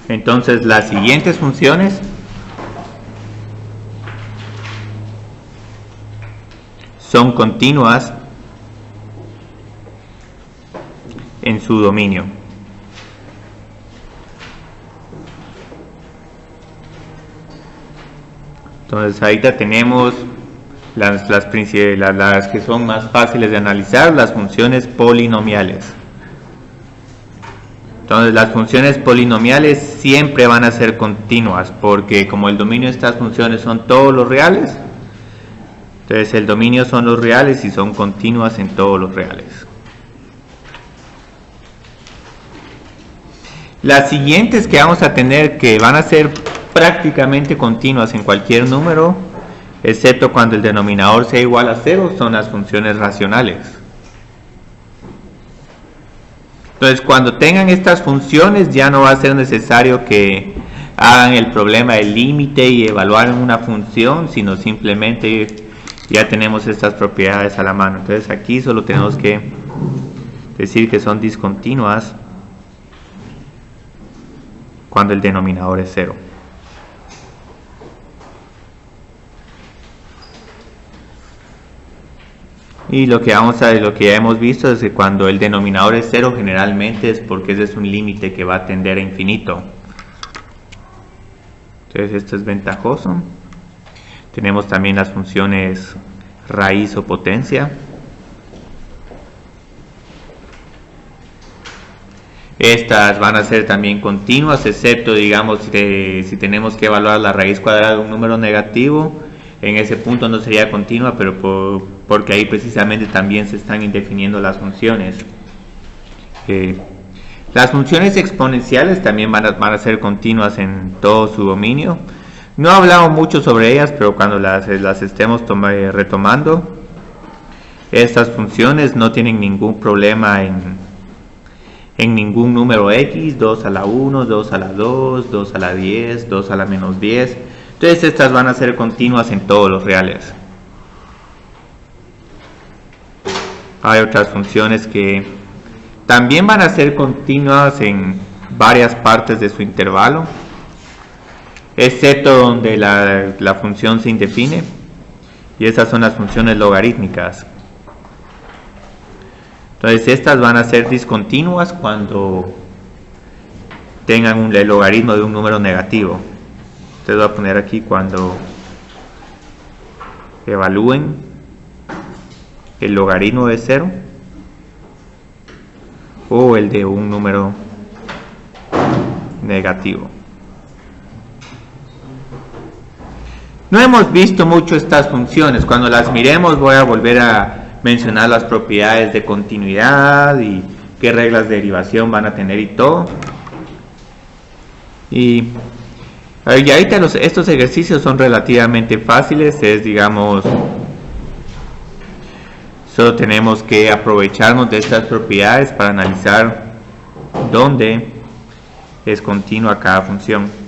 Entonces las siguientes funciones son continuas en su dominio. Entonces ahorita tenemos las que son más fáciles de analizar, las funciones polinomiales. Entonces las funciones polinomiales siempre van a ser continuas, porque como el dominio de estas funciones son todos los reales, entonces el dominio son los reales y son continuas en todos los reales. Las siguientes que vamos a tener, que van a ser prácticamente continuas en cualquier número, excepto cuando el denominador sea igual a 0, son las funciones racionales. Entonces cuando tengan estas funciones ya no va a ser necesario que hagan el problema del límite y evaluar una función, sino simplemente ya tenemos estas propiedades a la mano. Entonces aquí solo tenemos que decir que son discontinuas cuando el denominador es 0. Y lo que ya hemos visto es que cuando el denominador es 0 generalmente es porque ese es un límite que va a tender a infinito. Entonces esto es ventajoso. Tenemos también las funciones raíz o potencia. Estas van a ser también continuas, excepto digamos si tenemos que evaluar la raíz cuadrada de un número negativo. En ese punto no sería continua, pero porque ahí precisamente también se están indefiniendo las funciones. Las funciones exponenciales también van a ser continuas en todo su dominio. No he hablado mucho sobre ellas, pero cuando las estemos retomando, estas funciones no tienen ningún problema en ningún número x, 2 a la 1, 2 a la 2, 2 a la 10, 2 a la menos 10. Entonces estas van a ser continuas en todos los reales. Hay otras funciones que también van a ser continuas en varias partes de su intervalo, excepto donde la función se indefine, y esas son las funciones logarítmicas. Entonces estas van a ser discontinuas cuando tengan el logaritmo de un número negativo. Entonces voy a poner aquí cuando evalúen el logaritmo de 0 o el de un número negativo. No hemos visto mucho estas funciones. Cuando las miremos voy a volver a mencionar las propiedades de continuidad y qué reglas de derivación van a tener y todo. Y ahorita estos ejercicios son relativamente fáciles. Digamos, solo tenemos que aprovecharnos de estas propiedades para analizar dónde es continua cada función.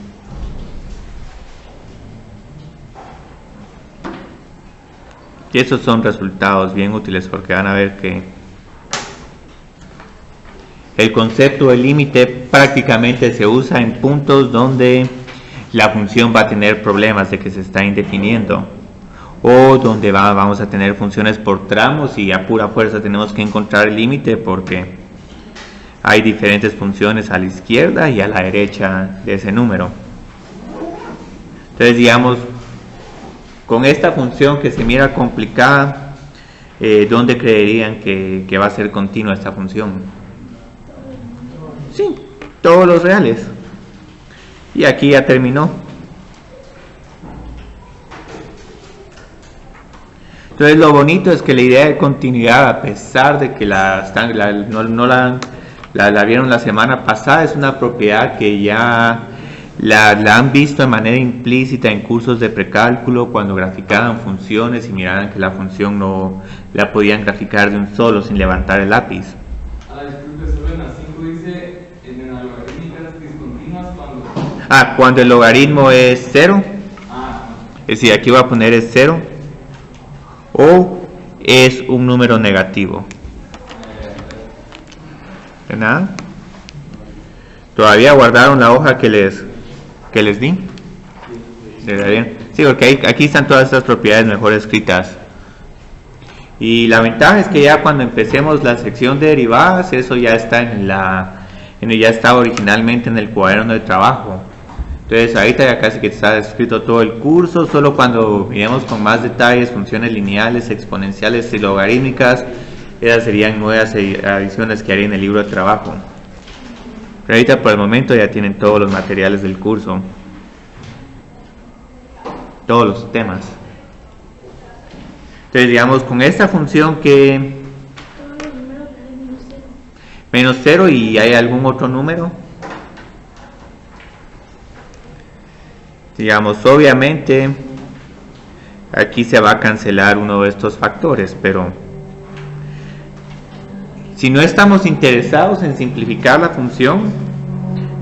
Y estos son resultados bien útiles porque van a ver que el concepto del límite prácticamente se usa en puntos donde la función va a tener problemas de que se está indefiniendo, o donde vamos a tener funciones por tramos y a pura fuerza tenemos que encontrar el límite porque hay diferentes funciones a la izquierda y a la derecha de ese número. Entonces, digamos, con esta función que se mira complicada, ¿dónde creerían que va a ser continua esta función? Sí, todos los reales. Y aquí ya terminó. Entonces lo bonito es que la idea de continuidad, a pesar de que no la vieron la semana pasada, es una propiedad que ya la han visto de manera implícita en cursos de precálculo cuando graficaban funciones y miraban que la función no la podían graficar de un solo sin levantar el lápiz. Disculpe, solo en la 5 dice en la logarítmica discontinuas cuando... Cuando el logaritmo es 0. Es decir, aquí voy a poner es 0 o es un número negativo. ¿De nada? ¿Todavía guardaron la hoja que les di? Sí, porque aquí están todas estas propiedades mejor escritas. Y la ventaja es que ya cuando empecemos la sección de derivadas, eso ya está ya estaba originalmente en el cuaderno de trabajo. Entonces ahorita ya casi que está escrito todo el curso, solo cuando miremos con más detalles funciones lineales, exponenciales y logarítmicas, esas serían nuevas adiciones que haría en el libro de trabajo. Pero ahorita por el momento ya tienen todos los materiales del curso, todos los temas. Entonces digamos con esta función que menos 0, y hay algún otro número, digamos obviamente aquí se va a cancelar uno de estos factores, pero si no estamos interesados en simplificar la función,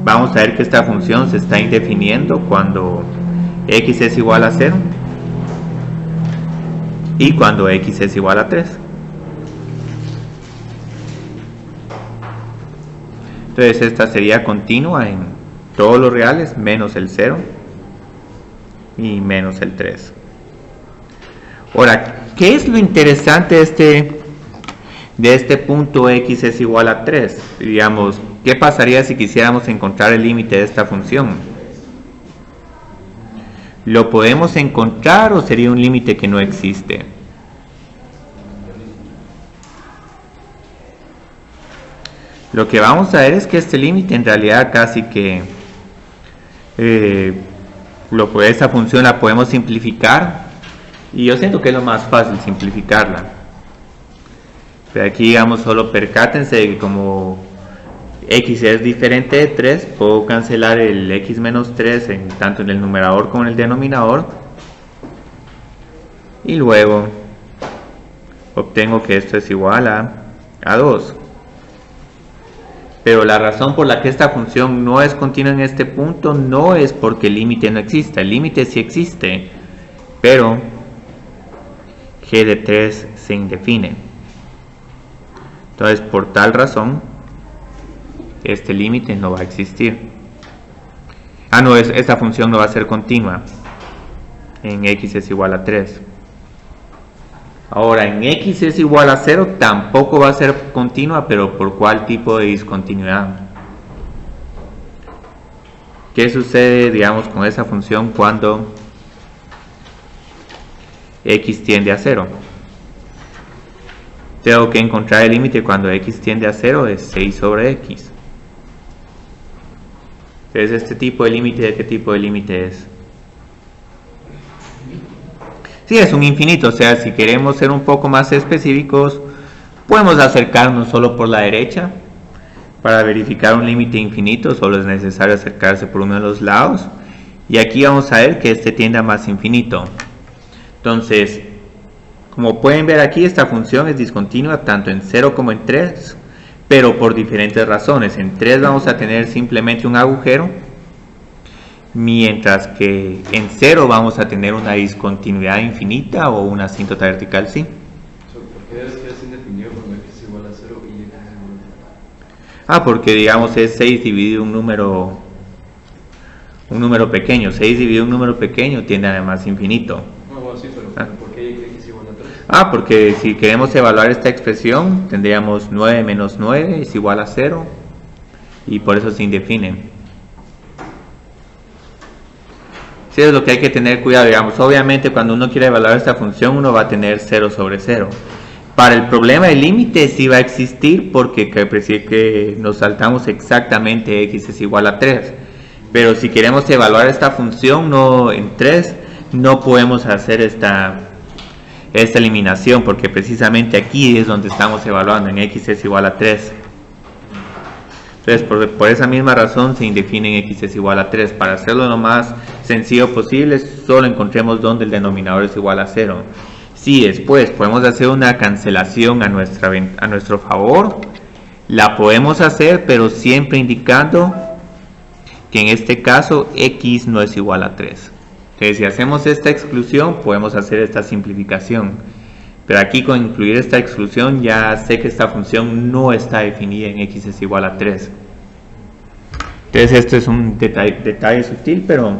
vamos a ver que esta función se está indefiniendo cuando x es igual a 0 y cuando x es igual a 3. Entonces esta sería continua en todos los reales menos el 0 y menos el 3. Ahora, ¿qué es lo interesante de este punto x es igual a 3? Digamos, ¿qué pasaría si quisiéramos encontrar el límite de esta función? ¿Lo podemos encontrar o sería un límite que no existe? Lo que vamos a ver es que este límite en realidad casi que esta función la podemos simplificar, y yo siento que es lo más fácil simplificarla. Pero aquí digamos solo percátense de que como x es diferente de 3, puedo cancelar el x menos 3 tanto en el numerador como en el denominador, y luego obtengo que esto es igual a 2. Pero la razón por la que esta función no es continua en este punto no es porque el límite no exista. El límite sí existe, pero g de 3 se indefine. Entonces, por tal razón, este límite no va a existir. Esta función no va a ser continua en x es igual a 3. Ahora, en x es igual a 0 tampoco va a ser continua, pero ¿por cuál tipo de discontinuidad? ¿Qué sucede, digamos, con esa función cuando x tiende a 0? Tengo que encontrar el límite cuando x tiende a 0 de 6 sobre x. Entonces, ¿este tipo de límite de qué tipo de límite es? Sí, es un infinito, o sea, si queremos ser un poco más específicos, podemos acercarnos solo por la derecha. Para verificar un límite infinito, solo es necesario acercarse por uno de los lados. Y aquí vamos a ver que este tiende a más infinito. Entonces, como pueden ver aquí, esta función es discontinua tanto en 0 como en 3, pero por diferentes razones. En 3 vamos a tener simplemente un agujero, mientras que en 0 vamos a tener una discontinuidad infinita o una asíntota vertical, ¿sí? ¿Por qué es que es indefinido cuando x es igual a 0 y x es igual a 3? Porque digamos es 6 dividido un número pequeño. 6 dividido un número pequeño tiende a más infinito. Bueno, sí, pero ¿por qué x es igual a 3? Porque si queremos evaluar esta expresión, tendríamos 9 menos 9 es igual a 0, y por eso se indefine. Sí, es lo que hay que tener cuidado, digamos, obviamente cuando uno quiere evaluar esta función uno va a tener 0 sobre 0. Para el problema del límite sí va a existir, porque que nos saltamos exactamente x es igual a 3. Pero si queremos evaluar esta función en 3, no podemos hacer esta eliminación, porque precisamente aquí es donde estamos evaluando, en x es igual a 3. Entonces, por esa misma razón se indefine en x es igual a 3. Para hacerlo lo más sencillo posible, solo encontremos donde el denominador es igual a 0. Si después podemos hacer una cancelación a nuestro favor, la podemos hacer, pero siempre indicando que en este caso x no es igual a 3. Entonces, si hacemos esta exclusión, podemos hacer esta simplificación. Pero aquí con incluir esta exclusión ya sé que esta función no está definida en x es igual a 3. Entonces esto es un detalle sutil, pero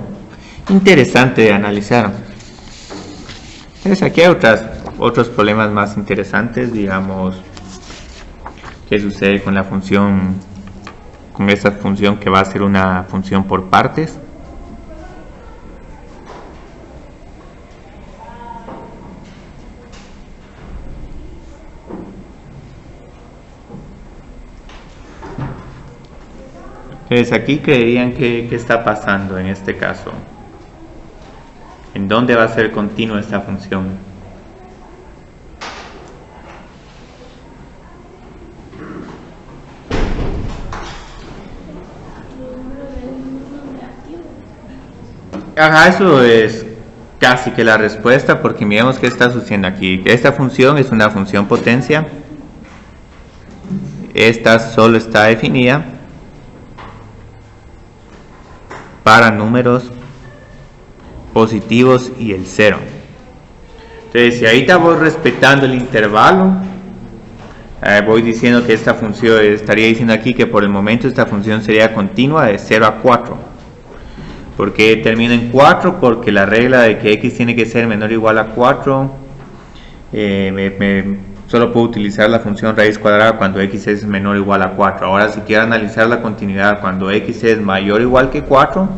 interesante de analizar. Entonces aquí hay otros problemas más interesantes, digamos, qué sucede con la función, con esta función que va a ser una función por partes. Entonces aquí creerían que ¿qué está pasando en este caso? ¿En dónde va a ser continua esta función? Ajá, eso es casi que la respuesta, porque miremos qué está sucediendo aquí. Esta función es una función potencia. Esta solo está definida para números positivos y el 0. Entonces, si ahorita voy respetando el intervalo, voy diciendo que esta función, estaría diciendo aquí que por el momento esta función sería continua de 0 a 4. ¿Por qué termina en 4? Porque la regla de que x tiene que ser menor o igual a 4, solo puedo utilizar la función raíz cuadrada cuando x es menor o igual a 4. Ahora, si quiero analizar la continuidad cuando x es mayor o igual que 4,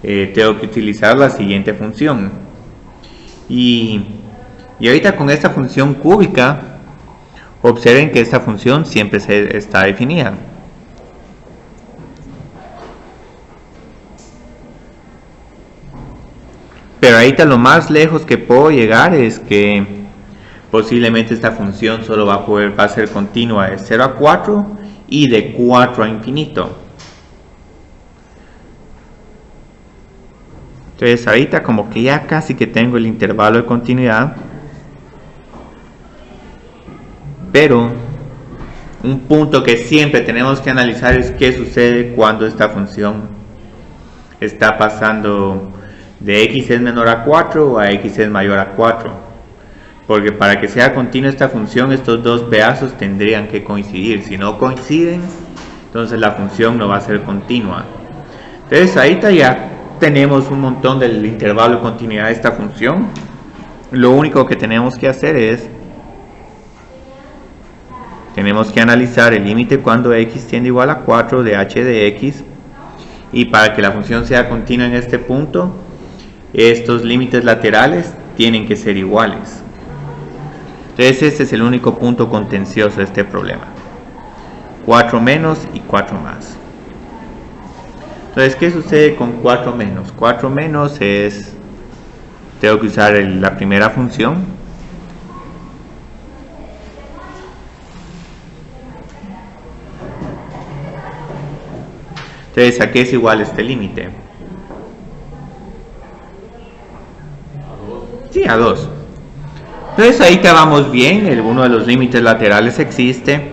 tengo que utilizar la siguiente función. Y ahorita con esta función cúbica, observen que esta función siempre está definida. Pero ahorita lo más lejos que puedo llegar es que posiblemente esta función solo va a ser continua de 0 a 4 y de 4 a infinito. Entonces ahorita como que ya casi que tengo el intervalo de continuidad, pero un punto que siempre tenemos que analizar es qué sucede cuando esta función está pasando de x es menor a 4 a x es mayor a 4, porque para que sea continua esta función, estos dos pedazos tendrían que coincidir. Si no coinciden, entonces la función no va a ser continua. Entonces ahorita ya tenemos un montón del intervalo de continuidad de esta función. Lo único que tenemos que hacer es analizar el límite cuando x tiende igual a 4 de h de x, y para que la función sea continua en este punto, estos límites laterales tienen que ser iguales. Entonces este es el único punto contencioso de este problema. 4 menos y 4 más. Entonces, ¿qué sucede con 4 menos? 4 menos es, tengo que usar la primera función. Entonces, ¿a qué es igual este límite? Sí, a 2. Entonces ahí vamos bien, uno de los límites laterales existe,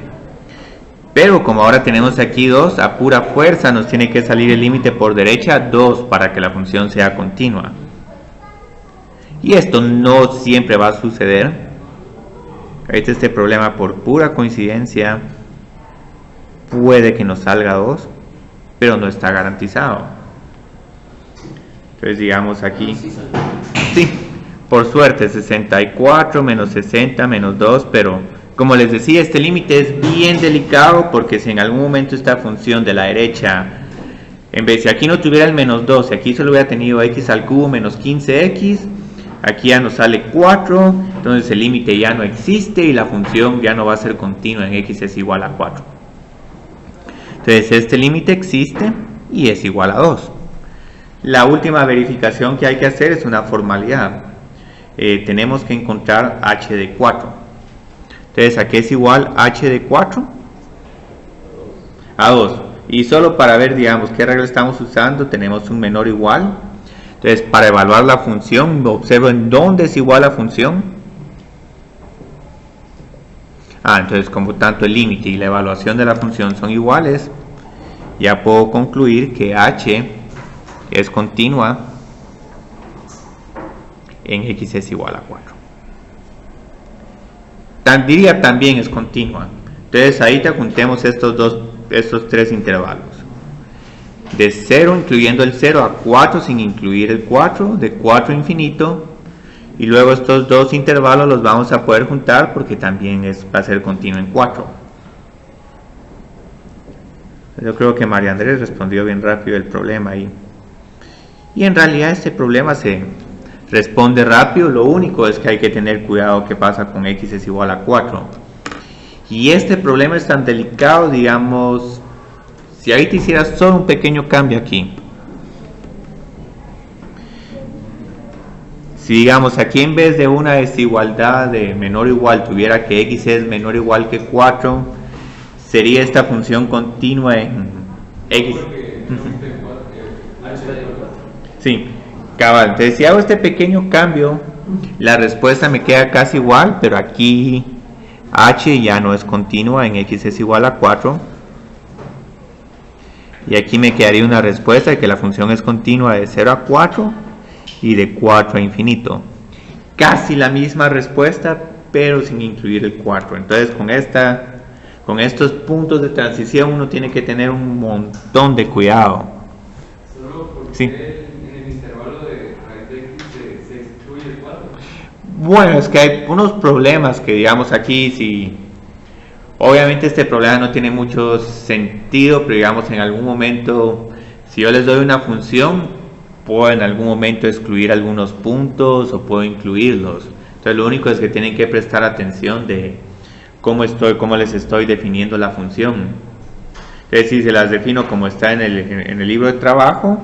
pero como ahora tenemos aquí 2, a pura fuerza nos tiene que salir el límite por derecha 2 para que la función sea continua. Y esto no siempre va a suceder. Este problema por pura coincidencia puede que nos salga 2, pero no está garantizado. Entonces digamos aquí, sí, por suerte 64 menos 60 menos 2, pero como les decía, este límite es bien delicado, porque si en algún momento esta función de la derecha, en vez de aquí no tuviera el menos 2, aquí solo hubiera tenido x al cubo menos 15x, aquí ya nos sale 4, entonces el límite ya no existe y la función ya no va a ser continua en x es igual a 4. Entonces este límite existe y es igual a 2. La última verificación que hay que hacer es una formalidad. Tenemos que encontrar h de 4. Entonces, ¿a qué es igual h de 4? A 2. Y solo para ver, digamos, qué regla estamos usando, tenemos un menor o igual. Entonces, para evaluar la función, observo en dónde es igual la función. Entonces, como tanto el límite y la evaluación de la función son iguales, ya puedo concluir que h es continua en x es igual a 4. Diría también es continua. Entonces ahí te juntemos estos tres intervalos. de 0 incluyendo el 0 a 4 sin incluir el 4, de 4 a infinito, y luego estos dos intervalos los vamos a poder juntar porque también va a ser continuo en 4. Yo creo que María Andrés respondió bien rápido el problema ahí. Y en realidad este problema se responde rápido, lo único es que hay que tener cuidado qué pasa con x es igual a 4. Y este problema es tan delicado, digamos, si ahorita hicieras solo un pequeño cambio aquí. Si digamos aquí en vez de una desigualdad de menor o igual tuviera que x es menor o igual que 4, sería esta función continua en x. Sí, cabal. Entonces si hago este pequeño cambio, la respuesta me queda casi igual, pero aquí h ya no es continua, en x es igual a 4. Y aquí me quedaría una respuesta de que la función es continua de 0 a 4 y de 4 a infinito. Casi la misma respuesta, pero sin incluir el 4. Entonces con estos puntos de transición uno tiene que tener un montón de cuidado. Solo porque sí. En el intervalo de raíz de x se excluye el 4. Bueno, es que hay unos problemas que digamos aquí, si obviamente este problema no tiene mucho sentido, pero digamos en algún momento, si yo les doy una función, puedo en algún momento excluir algunos puntos o puedo incluirlos. Entonces lo único es que tienen que prestar atención de cómo les estoy definiendo la función. Entonces si se las defino como está en el libro de trabajo,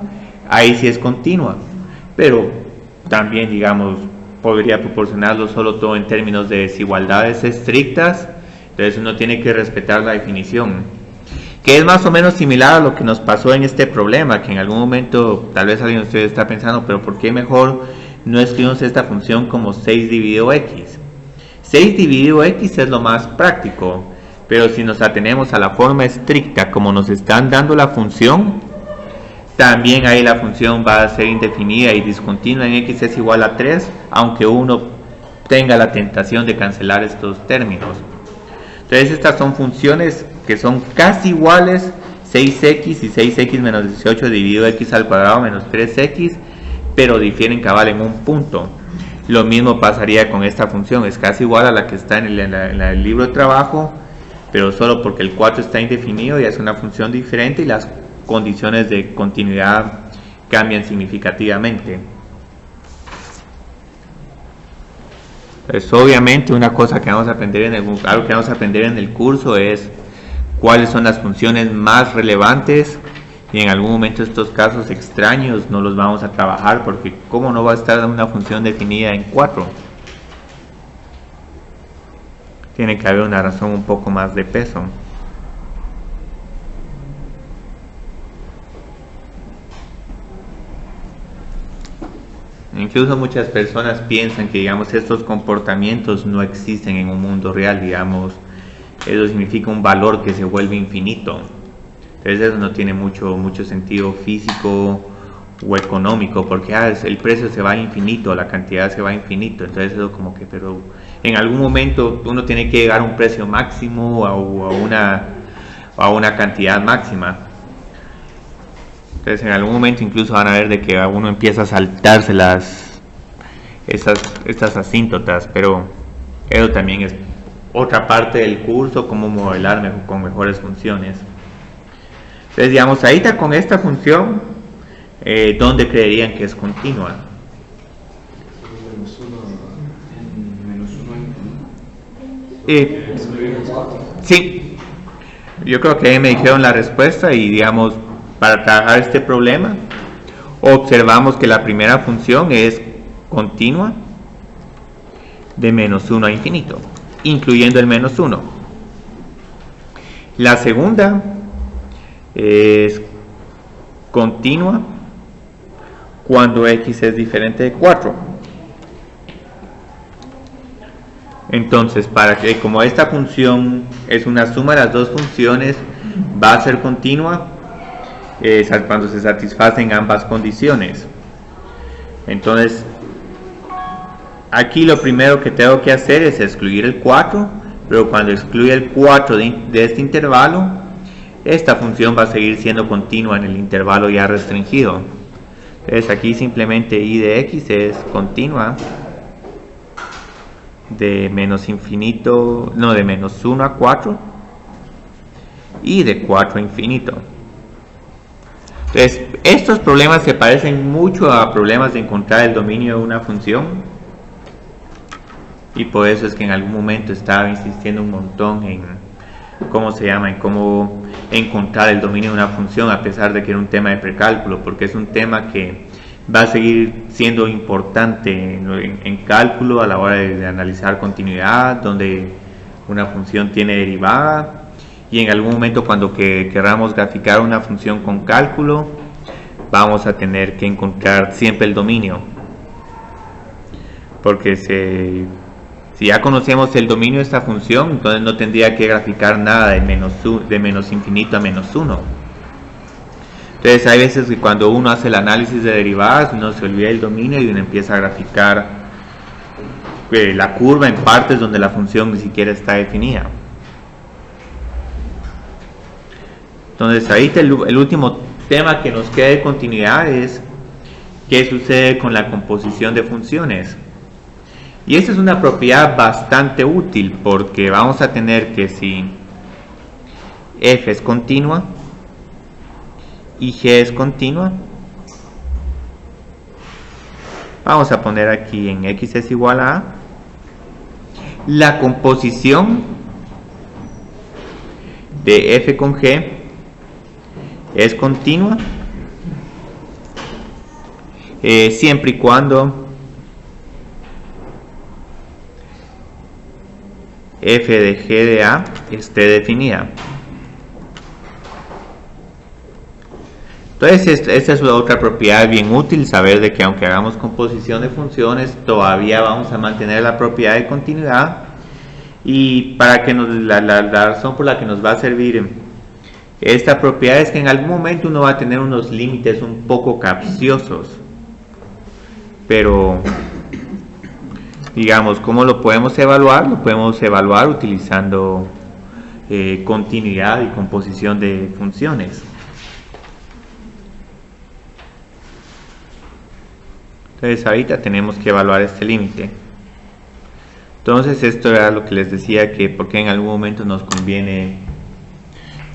ahí sí es continua, pero también digamos podría proporcionarlo solo todo en términos de desigualdades estrictas. Entonces uno tiene que respetar la definición, que es más o menos similar a lo que nos pasó en este problema, que en algún momento tal vez alguien de ustedes está pensando, pero ¿por qué mejor no escribimos esta función como 6 dividido x? 6 dividido x es lo más práctico, pero si nos atenemos a la forma estricta como nos están dando la función, también ahí la función va a ser indefinida y discontinua en x es igual a 3, aunque uno tenga la tentación de cancelar estos términos. Entonces estas son funciones que son casi iguales, 6x y 6x menos 18 dividido x al cuadrado menos 3x, pero difieren cabal en un punto. Lo mismo pasaría con esta función, es casi igual a la que está en el libro de trabajo, pero solo porque el 4 está indefinido ya es una función diferente y las condiciones de continuidad cambian significativamente. Pues obviamente una cosa que vamos a aprender algo que vamos a aprender en el curso es cuáles son las funciones más relevantes, y en algún momento estos casos extraños no los vamos a trabajar porque cómo no va a estar una función definida en 4. Tiene que haber una razón un poco más de peso. Incluso muchas personas piensan que digamos estos comportamientos no existen en un mundo real, digamos, eso significa un valor que se vuelve infinito. Entonces eso no tiene mucho sentido físico o económico, porque el precio se va a infinito, la cantidad se va a infinito. Entonces eso como que, pero en algún momento uno tiene que llegar a un precio máximo o a una cantidad máxima. Entonces en algún momento incluso van a ver de que uno empieza a saltarse estas asíntotas, pero eso también es otra parte del curso, cómo modelar con mejores funciones. Entonces digamos, ahorita con esta función, ¿dónde creerían que es continua? Sí, yo creo que ahí me dijeron la respuesta y digamos, para trabajar este problema, observamos que la primera función es continua de menos 1 a infinito, incluyendo el menos 1. La segunda es continua cuando x es diferente de 4. Entonces, como esta función es una suma de las dos funciones, va a ser continua cuando se satisfacen ambas condiciones. Entonces aquí lo primero que tengo que hacer es excluir el 4, pero cuando excluya el 4 de este intervalo esta función va a seguir siendo continua en el intervalo ya restringido. Entonces aquí simplemente y de x es continua de menos infinito, no, de menos 1 a 4 y de 4 a infinito. Entonces estos problemas se parecen mucho a problemas de encontrar el dominio de una función, y por eso es que en algún momento estaba insistiendo un montón en cómo encontrar el dominio de una función, a pesar de que era un tema de precálculo, porque es un tema que va a seguir siendo importante en cálculo a la hora de analizar continuidad, donde una función tiene derivada, y en algún momento cuando queramos graficar una función con cálculo, vamos a tener que encontrar siempre el dominio, porque si ya conocemos el dominio de esta función, entonces no tendría que graficar nada de menos infinito a menos 1. Entonces hay veces que cuando uno hace el análisis de derivadas, uno se olvida el dominio y uno empieza a graficar la curva en partes donde la función ni siquiera está definida. Entonces ahorita el último tema que nos queda de continuidad es qué sucede con la composición de funciones. Y esta es una propiedad bastante útil, porque vamos a tener que si f es continua y g es continua, vamos a poner aquí en x es igual a la composición de f con g es continua siempre y cuando f de g de a esté definida. Entonces esta es otra propiedad bien útil, saber de que aunque hagamos composición de funciones, todavía vamos a mantener la propiedad de continuidad. Y para que la razón por la que nos va a servir esta propiedad es que en algún momento uno va a tener unos límites un poco capciosos, pero digamos, ¿cómo lo podemos evaluar? Lo podemos evaluar utilizando continuidad y composición de funciones. Entonces ahorita tenemos que evaluar este límite. Entonces esto era lo que les decía, que porque en algún momento nos conviene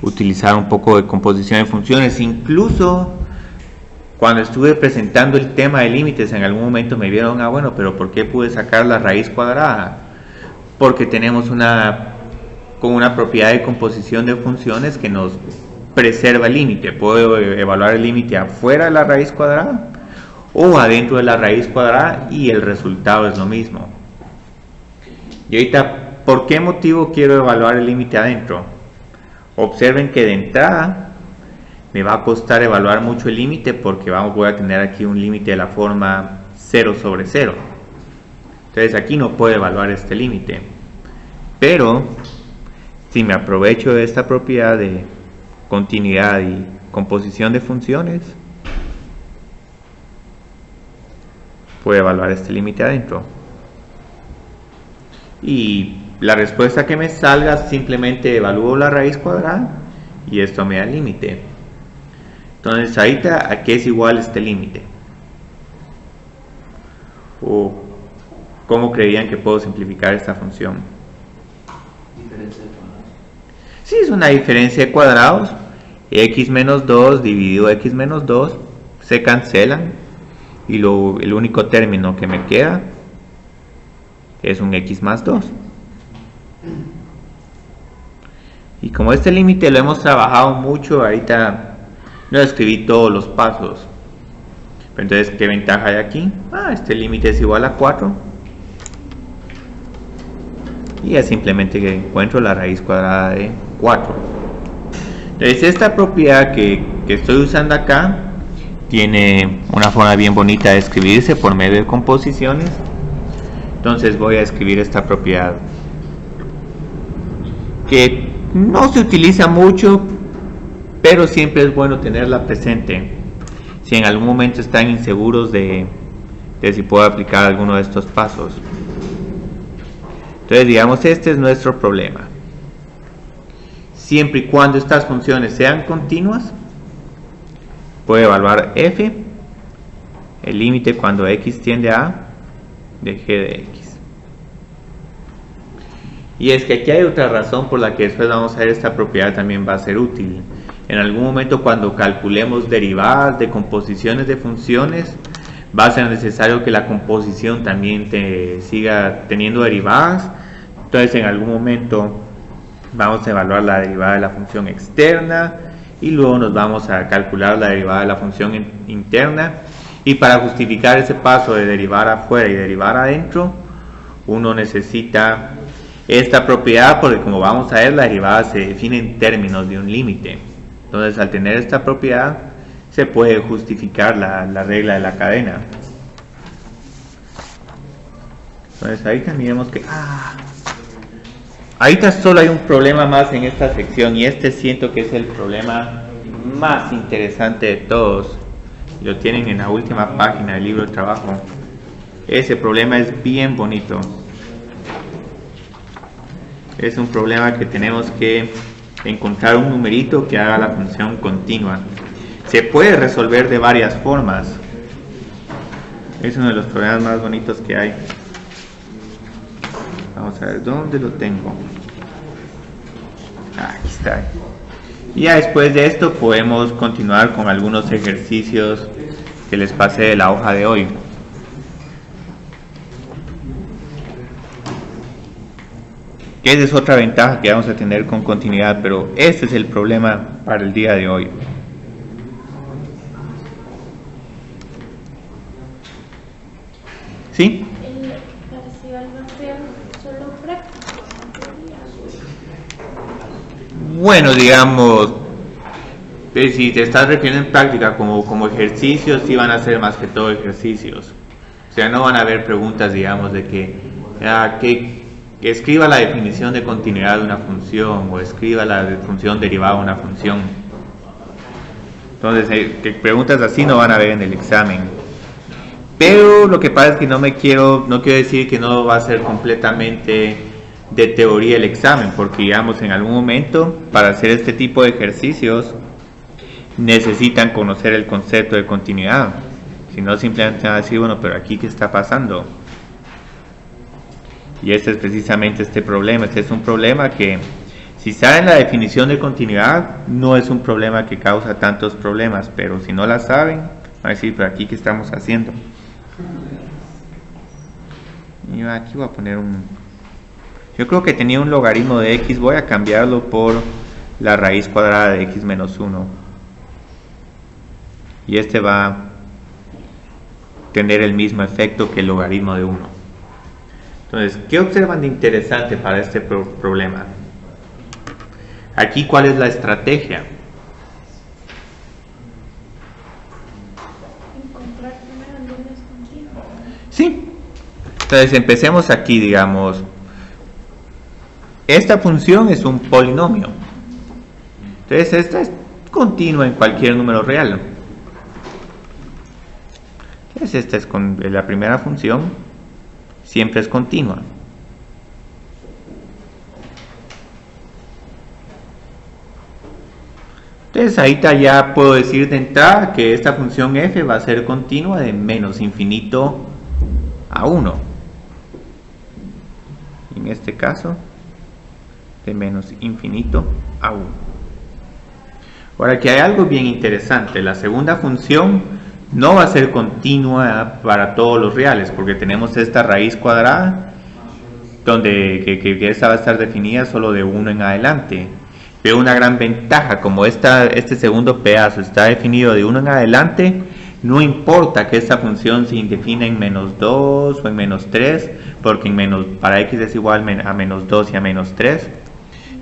utilizar un poco de composición de funciones. Incluso cuando estuve presentando el tema de límites, en algún momento me vieron, bueno, pero ¿por qué pude sacar la raíz cuadrada? Porque tenemos una propiedad de composición de funciones que nos preserva el límite. Puedo evaluar el límite afuera de la raíz cuadrada o adentro de la raíz cuadrada y el resultado es lo mismo. Y ahorita, ¿por qué motivo quiero evaluar el límite adentro? Observen que de entrada me va a costar evaluar mucho el límite, porque voy a tener aquí un límite de la forma 0 sobre 0. Entonces aquí no puedo evaluar este límite. Pero si me aprovecho de esta propiedad de continuidad y composición de funciones, puedo evaluar este límite adentro. Y la respuesta que me salga, simplemente evalúo la raíz cuadrada y esto me da el límite. Entonces ahorita, ¿a qué es igual este límite? ¿O cómo creían que puedo simplificar esta función? Diferencia de cuadrados. Sí, es una diferencia de cuadrados. X menos 2 dividido x menos 2 se cancelan y el único término que me queda es un x más 2. Y como este límite lo hemos trabajado mucho, ahorita no escribí todos los pasos. Pero entonces, ¿qué ventaja hay aquí? Este límite es igual a 4. Y ya simplemente encuentro la raíz cuadrada de 4. Entonces esta propiedad que estoy usando acá tiene una forma bien bonita de escribirse por medio de composiciones. Entonces voy a escribir esta propiedad, que no se utiliza mucho, pero siempre es bueno tenerla presente si en algún momento están inseguros de si puedo aplicar alguno de estos pasos. Entonces digamos, este es nuestro problema. siempre y cuando estas funciones sean continuas, puedo evaluar f, el límite cuando x tiende a de g de x. Y es que aquí hay otra razón por la que después vamos a ver esta propiedad también va a ser útil. En algún momento cuando calculemos derivadas de composiciones de funciones, va a ser necesario que la composición también siga teniendo derivadas. Entonces en algún momento vamos a evaluar la derivada de la función externa y luego nos vamos a calcular la derivada de la función interna. Y para justificar ese paso de derivar afuera y derivar adentro, uno necesita esta propiedad, porque como vamos a ver, la derivada se define en términos de un límite. Entonces al tener esta propiedad se puede justificar la regla de la cadena. Entonces ahorita miremos que ahorita solo hay un problema más en esta sección, y este siento que es el problema más interesante de todos. Lo tienen en la última página del libro de trabajo. Ese problema es bien bonito. Es un problema que tenemos que encontrar un numerito que haga la función continua. Se puede resolver de varias formas. Es uno de los problemas más bonitos que hay. Vamos a ver dónde lo tengo. Aquí está. Y ya después de esto podemos continuar con algunos ejercicios que les pasé de la hoja de hoy. Esa es otra ventaja que vamos a tener con continuidad, pero este es el problema para el día de hoy. ¿Sí? Parecido al material solo práctico. Bueno, digamos, si te estás refiriendo en práctica como ejercicios, sí van a ser más que todo ejercicios. O sea, no van a haber preguntas, digamos, de que escriba la definición de continuidad de una función o escriba la función derivada de una función. Entonces, que preguntas así no van a ver en el examen. Pero lo que pasa es que no quiero decir que no va a ser completamente de teoría el examen, porque digamos en algún momento para hacer este tipo de ejercicios necesitan conocer el concepto de continuidad. Si no, simplemente van a decir, bueno, pero aquí ¿qué está pasando? Y este es precisamente este problema. Este es un problema que, si saben la definición de continuidad, no es un problema que causa tantos problemas, pero si no la saben, van a decir, pero aquí ¿qué estamos haciendo? Y aquí voy a poner yo creo que tenía un logaritmo de x, voy a cambiarlo por la raíz cuadrada de x menos 1. Y este va a tener el mismo efecto que el logaritmo de 1. Entonces, ¿qué observan de interesante para este problema? Aquí, ¿cuál es la estrategia? Encontrar primero líneas continuas. Sí. Entonces, empecemos aquí, digamos. Esta función es un polinomio. Entonces, esta es continua en cualquier número real. Entonces, esta es la primera función. Siempre es continua. Entonces ahorita ya puedo decir de entrada que esta función f va a ser continua de menos infinito a 1. En este caso, de menos infinito a 1. Ahora, aquí hay algo bien interesante. La segunda función no va a ser continua para todos los reales, porque tenemos esta raíz cuadrada donde que esta va a estar definida solo de 1 en adelante. Pero una gran ventaja, como este segundo pedazo está definido de 1 en adelante, no importa que esta función se defina en menos 2 o en menos 3, porque para x es igual a menos 2 y a menos 3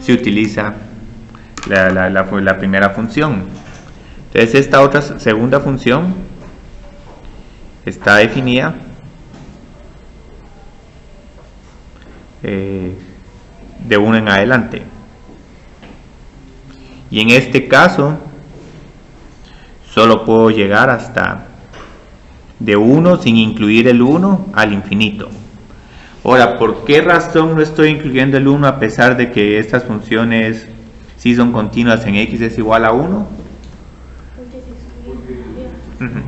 se utiliza la primera función. Entonces esta otra segunda función está definida de 1 en adelante. Y en este caso solo puedo llegar hasta de 1 sin incluir el 1 al infinito. Ahora, ¿por qué razón no estoy incluyendo el 1 a pesar de que estas funciones si son continuas en x es igual a 1. Porque se excluye.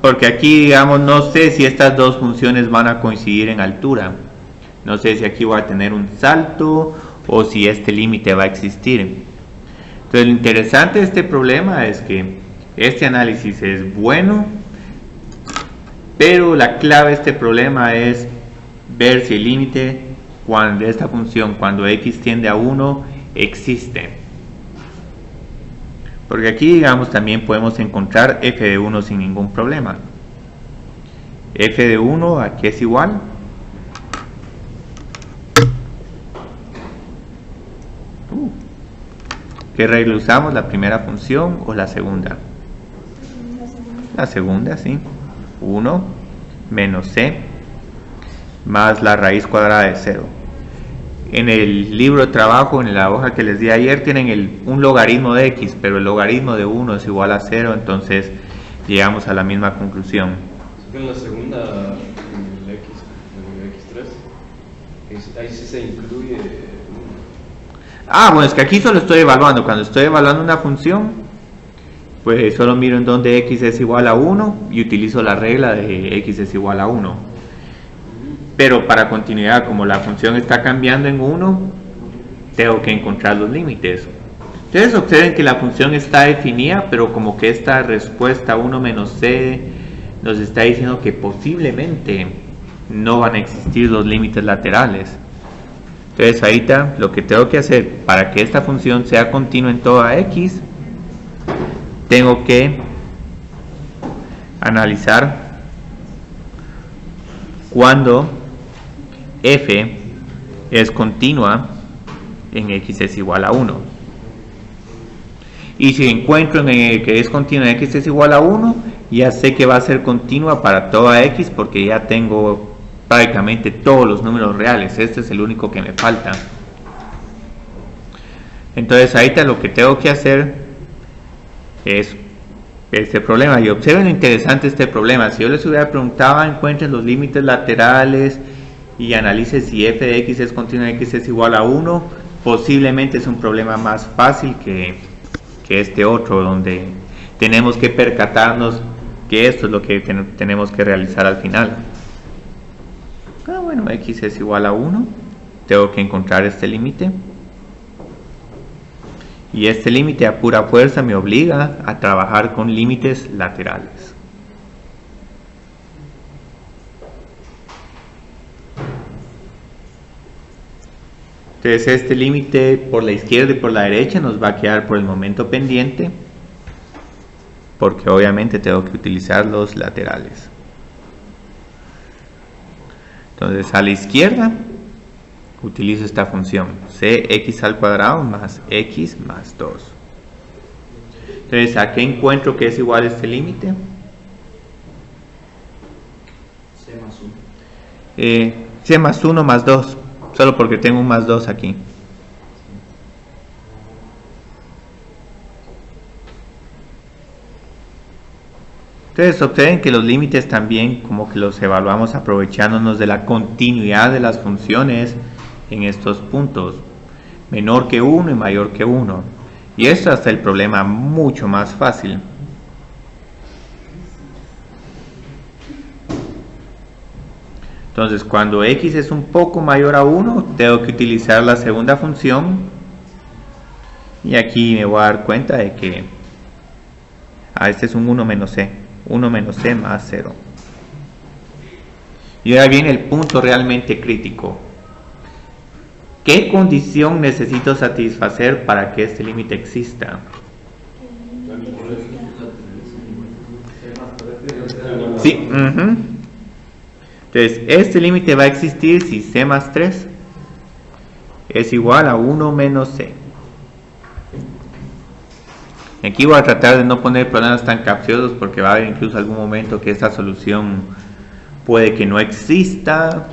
Porque aquí, digamos, no sé si estas dos funciones van a coincidir en altura. No sé si aquí voy a tener un salto o si este límite va a existir. Entonces, lo interesante de este problema es que este análisis es bueno, pero la clave de este problema es ver si el límite de esta función, cuando x tiende a 1, existe. Porque aquí, digamos, también podemos encontrar f de 1 sin ningún problema. F de 1 aquí es igual ¿qué regla usamos? ¿La primera función o la segunda? La segunda, sí. 1 menos c más la raíz cuadrada de 0. En el libro de trabajo, en la hoja que les di ayer, tienen un logaritmo de x, pero el logaritmo de 1 es igual a 0, entonces llegamos a la misma conclusión. En la segunda, en el x, en el x3, ahí sí se incluye... Bueno, es que aquí solo estoy evaluando. Cuando estoy evaluando una función, pues solo miro en donde x es igual a 1 y utilizo la regla de x es igual a 1. Pero para continuidad, como la función está cambiando en 1, tengo que encontrar los límites. Ustedes observen que la función está definida, pero como que esta respuesta 1 menos c nos está diciendo que posiblemente no van a existir los límites laterales. Entonces ahorita lo que tengo que hacer para que esta función sea continua en toda x, tengo que analizar cuando f es continua en x es igual a 1. Y si encuentro en que es continua en x es igual a 1, ya sé que va a ser continua para toda x porque ya tengo prácticamente todos los números reales. Este es el único que me falta. Entonces ahorita lo que tengo que hacer es este problema. Y observen lo interesante de este problema. Si yo les hubiera preguntado, encuentren los límites laterales y analice si f de x es continua en x es igual a 1, posiblemente es un problema más fácil que este otro, donde tenemos que percatarnos que esto es lo que tenemos que realizar al final. Bueno, x es igual a 1, tengo que encontrar este límite, y este límite a pura fuerza me obliga a trabajar con límites laterales. Entonces este límite por la izquierda y por la derecha nos va a quedar por el momento pendiente, porque obviamente tengo que utilizar los laterales. Entonces a la izquierda utilizo esta función cx al cuadrado más x más 2. Entonces, ¿a qué encuentro que es igual este límite? C más 1. C más 1 más 2, solo porque tengo un más 2 aquí. Entonces observen que los límites también como que los evaluamos aprovechándonos de la continuidad de las funciones en estos puntos, menor que 1 y mayor que 1, y esto hace el problema mucho más fácil. Entonces cuando x es un poco mayor a 1, tengo que utilizar la segunda función, y aquí me voy a dar cuenta de que este es un 1 menos c. 1 menos c más 0. Y ahora viene el punto realmente crítico. ¿Qué condición necesito satisfacer para que este límite exista? Sí. Entonces, este límite va a existir si c más 3 es igual a 1 menos c. Aquí voy a tratar de no poner problemas tan capciosos porque va a haber incluso algún momento que esta solución puede que no exista,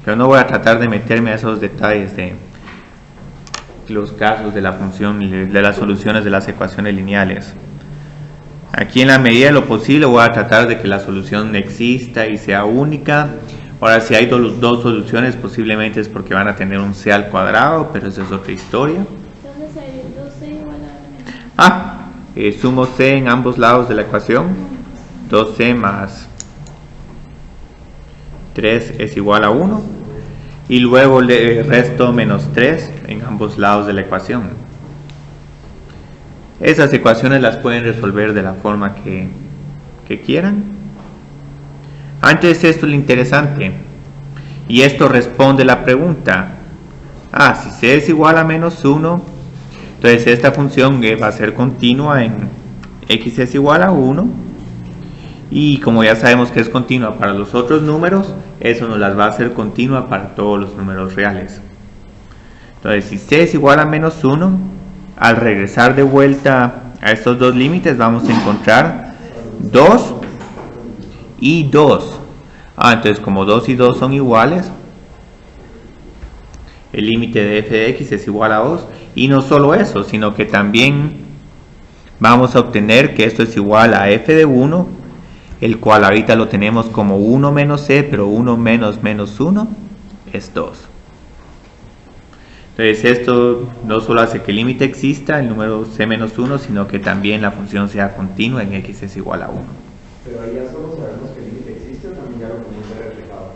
pero no voy a tratar de meterme a esos detalles de los casos de la función, de las soluciones de las ecuaciones lineales. Aquí en la medida de lo posible voy a tratar de que la solución exista y sea única, Ahora, si hay dos soluciones, posiblemente es porque van a tener un c al cuadrado, pero esa es otra historia. ¿Dónde sale el 2c igual a Sumo c en ambos lados de la ecuación. 2c más 3 es igual a 1. Y luego le resto menos 3 en ambos lados de la ecuación. Esas ecuaciones las pueden resolver de la forma que quieran. Antes, esto es lo interesante, y esto responde la pregunta: si c es igual a menos 1, entonces esta función va a ser continua en x es igual a 1, y como ya sabemos que es continua para los otros números, eso nos las va a hacer continua para todos los números reales. Entonces, si c es igual a menos 1, al regresar de vuelta a estos dos límites vamos a encontrar 2 y 2. Entonces, como 2 y 2 son iguales, el límite de f de x es igual a 2. Y no solo eso, sino que también vamos a obtener que esto es igual a f de 1, el cual ahorita lo tenemos como 1 menos c, pero 1 menos menos 1 es 2. Entonces, esto no solo hace que el límite exista, el número c menos 1, sino que también la función sea continua en x es igual a 1. Pero ahí ya solo sabemos que el límite existe, o también ya lo podemos ver reflejado.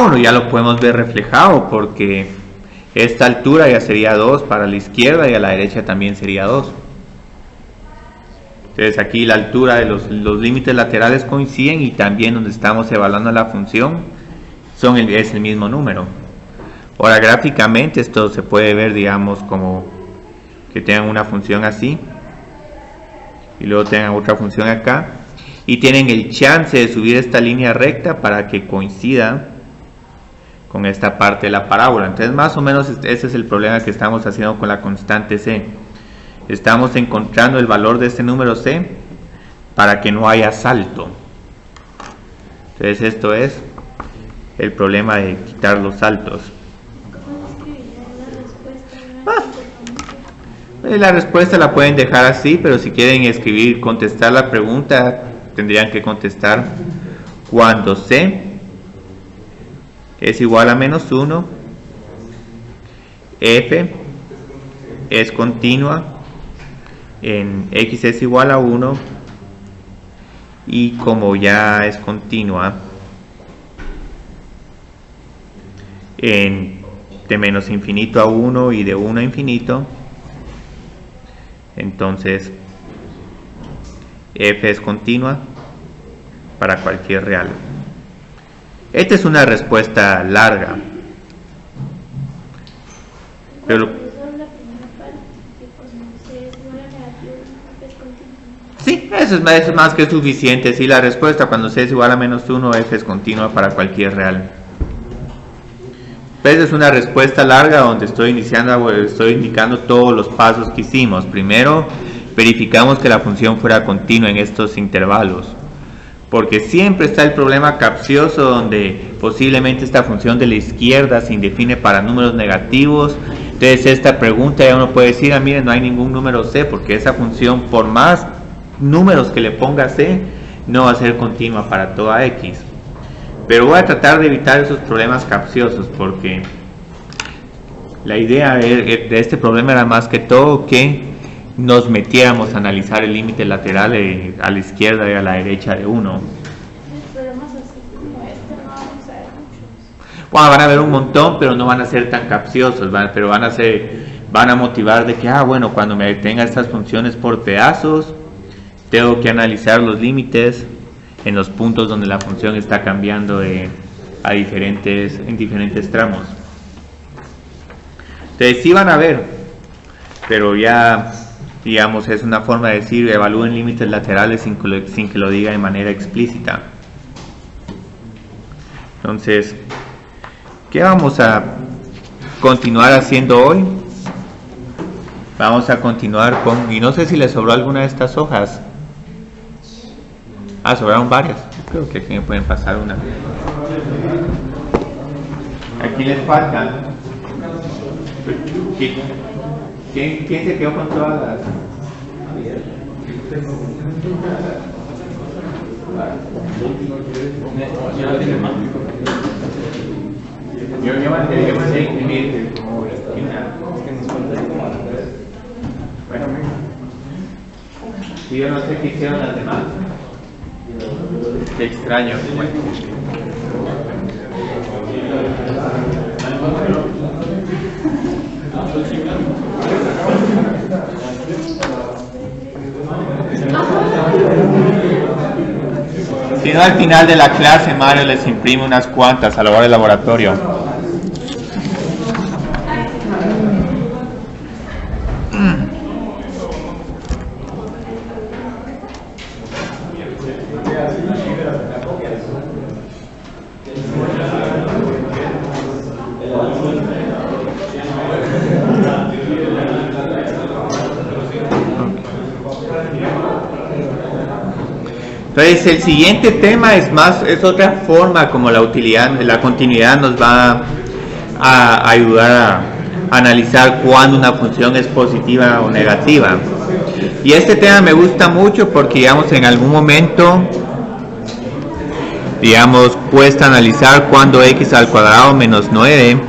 Bueno, ya lo podemos ver reflejado, porque esta altura ya sería 2 para la izquierda y a la derecha también sería 2. Entonces aquí la altura de los límites laterales coinciden, y también donde estamos evaluando la función es el mismo número. Ahora, gráficamente esto se puede ver, digamos, como que tengan una función así y luego tengan otra función acá, y tienen el chance de subir esta línea recta para que coincida con esta parte de la parábola. Entonces, más o menos ese es el problema que estamos haciendo con la constante c. Estamos encontrando el valor de este número c para que no haya salto. Entonces, esto es el problema de quitar los saltos. La respuesta la pueden dejar así, pero si quieren contestar la pregunta, tendrían que contestar: cuando c es igual a menos 1, f es continua en x es igual a 1, y como ya es continua de menos infinito a 1 y de 1 a infinito, entonces f es continua para cualquier real. Esta es una respuesta larga, pero sí, eso es más que suficiente. Sí, la respuesta cuando c es igual a menos 1, f es continua para cualquier real. Esta es una respuesta larga donde estoy indicando todos los pasos que hicimos. Primero, verificamos que la función fuera continua en estos intervalos, porque siempre está el problema capcioso donde posiblemente esta función de la izquierda se indefine para números negativos. Entonces, esta pregunta ya uno puede decir: miren, no hay ningún número c, porque esa función, por más números que le ponga c, no va a ser continua para toda x. Pero voy a tratar de evitar esos problemas capciosos, porque la idea de este problema era más que todo que nos metiéramos a analizar el límite lateral a la izquierda y a la derecha de 1. Problemas así como este no vamos a ver muchos. Van a haber un montón, pero no van a ser tan capciosos, pero van a motivar de que, bueno, cuando me tenga estas funciones por pedazos, tengo que analizar los límites en los puntos donde la función está cambiando en diferentes tramos. Entonces sí van a ver, pero ya, digamos, es una forma de decir: evalúen límites laterales sin que lo diga de manera explícita. Entonces, ¿qué vamos a continuar haciendo hoy? Vamos a continuar con, y no sé si les sobró alguna de estas hojas. Sobraron varias. Creo que aquí me pueden pasar una. Aquí les faltan. ¿Quién se quedó con todas las? Yo mandé imprimir como bueno, y yo no sé qué hicieron las demás. Qué extraño. Bueno. Si no, al final de la clase Mario les imprime unas cuantas a la hora del laboratorio. Entonces el siguiente tema es otra forma como la utilidad, la continuidad nos va a ayudar a analizar cuándo una función es positiva o negativa. Y este tema me gusta mucho porque, digamos, en algún momento, digamos, cuesta analizar cuándo x al cuadrado menos 9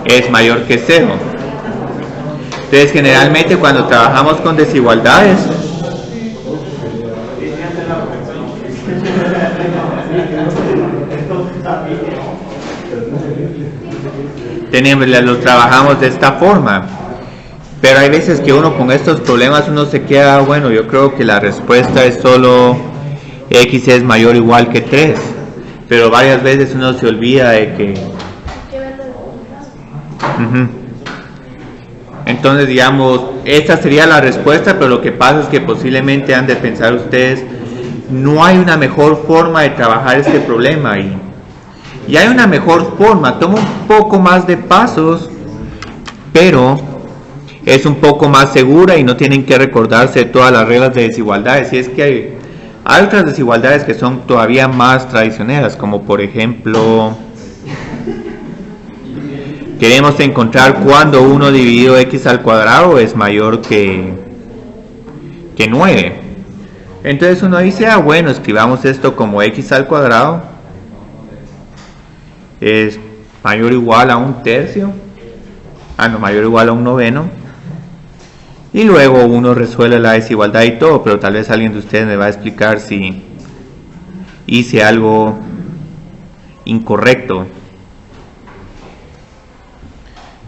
es mayor que 0. Entonces generalmente cuando trabajamos con desigualdades, lo trabajamos de esta forma, pero hay veces que uno con estos problemas uno se queda, bueno, yo creo que la respuesta es solo x es mayor o igual que 3, pero varias veces uno se olvida de que entonces, digamos, esta sería la respuesta, pero lo que pasa es que posiblemente han de pensar ustedes, no hay una mejor forma de trabajar este problema y hay una mejor forma, toma un poco más de pasos, pero es un poco más segura y no tienen que recordarse de todas las reglas de desigualdades. Y es que hay otras desigualdades que son todavía más tradicionales, como por ejemplo, queremos encontrar cuando 1 dividido x al cuadrado es mayor que 9. Entonces uno dice, bueno, escribamos esto como x al cuadrado es mayor o igual a 1/3, mayor o igual a 1/9, y luego uno resuelve la desigualdad y todo, pero tal vez alguien de ustedes me va a explicar si hice algo incorrecto.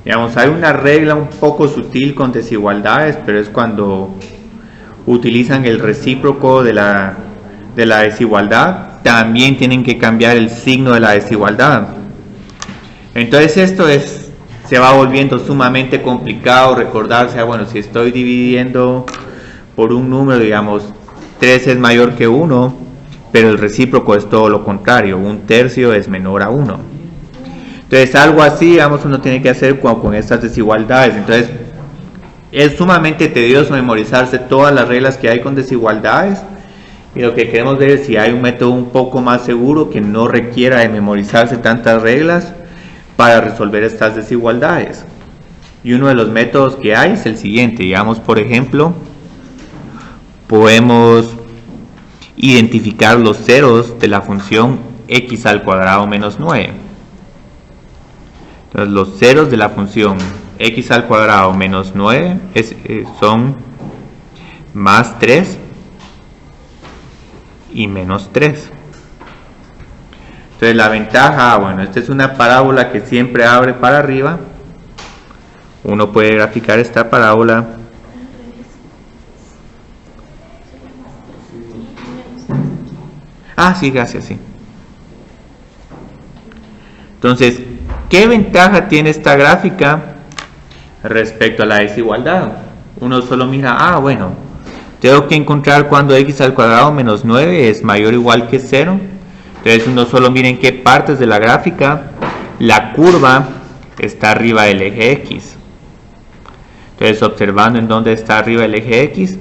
Digamos, hay una regla un poco sutil con desigualdades, pero es cuando utilizan el recíproco de la desigualdad, también tienen que cambiar el signo de la desigualdad. Entonces esto se va volviendo sumamente complicado recordarse, bueno, si estoy dividiendo por un número, digamos, 3 es mayor que 1, pero el recíproco es todo lo contrario, 1/3 es menor a 1. Entonces algo así, digamos, uno tiene que hacer con estas desigualdades. Entonces es sumamente tedioso memorizarse todas las reglas que hay con desigualdades, y lo que queremos ver es si hay un método un poco más seguro que no requiera de memorizarse tantas reglas para resolver estas desigualdades. Y uno de los métodos que hay es el siguiente. Digamos, por ejemplo, podemos identificar los ceros de la función x al cuadrado menos 9. Entonces los ceros de la función x al cuadrado menos 9 son más 3 y menos 3. Entonces la ventaja, bueno, esta es una parábola que siempre abre para arriba. Uno puede graficar esta parábola. Sí, gracias, sí. Entonces, ¿qué ventaja tiene esta gráfica respecto a la desigualdad? Uno solo mira, bueno, tengo que encontrar cuando x al cuadrado menos 9 es mayor o igual que 0. Entonces uno solo mira en qué partes de la gráfica la curva está arriba del eje x. Entonces, observando en dónde está arriba el eje x,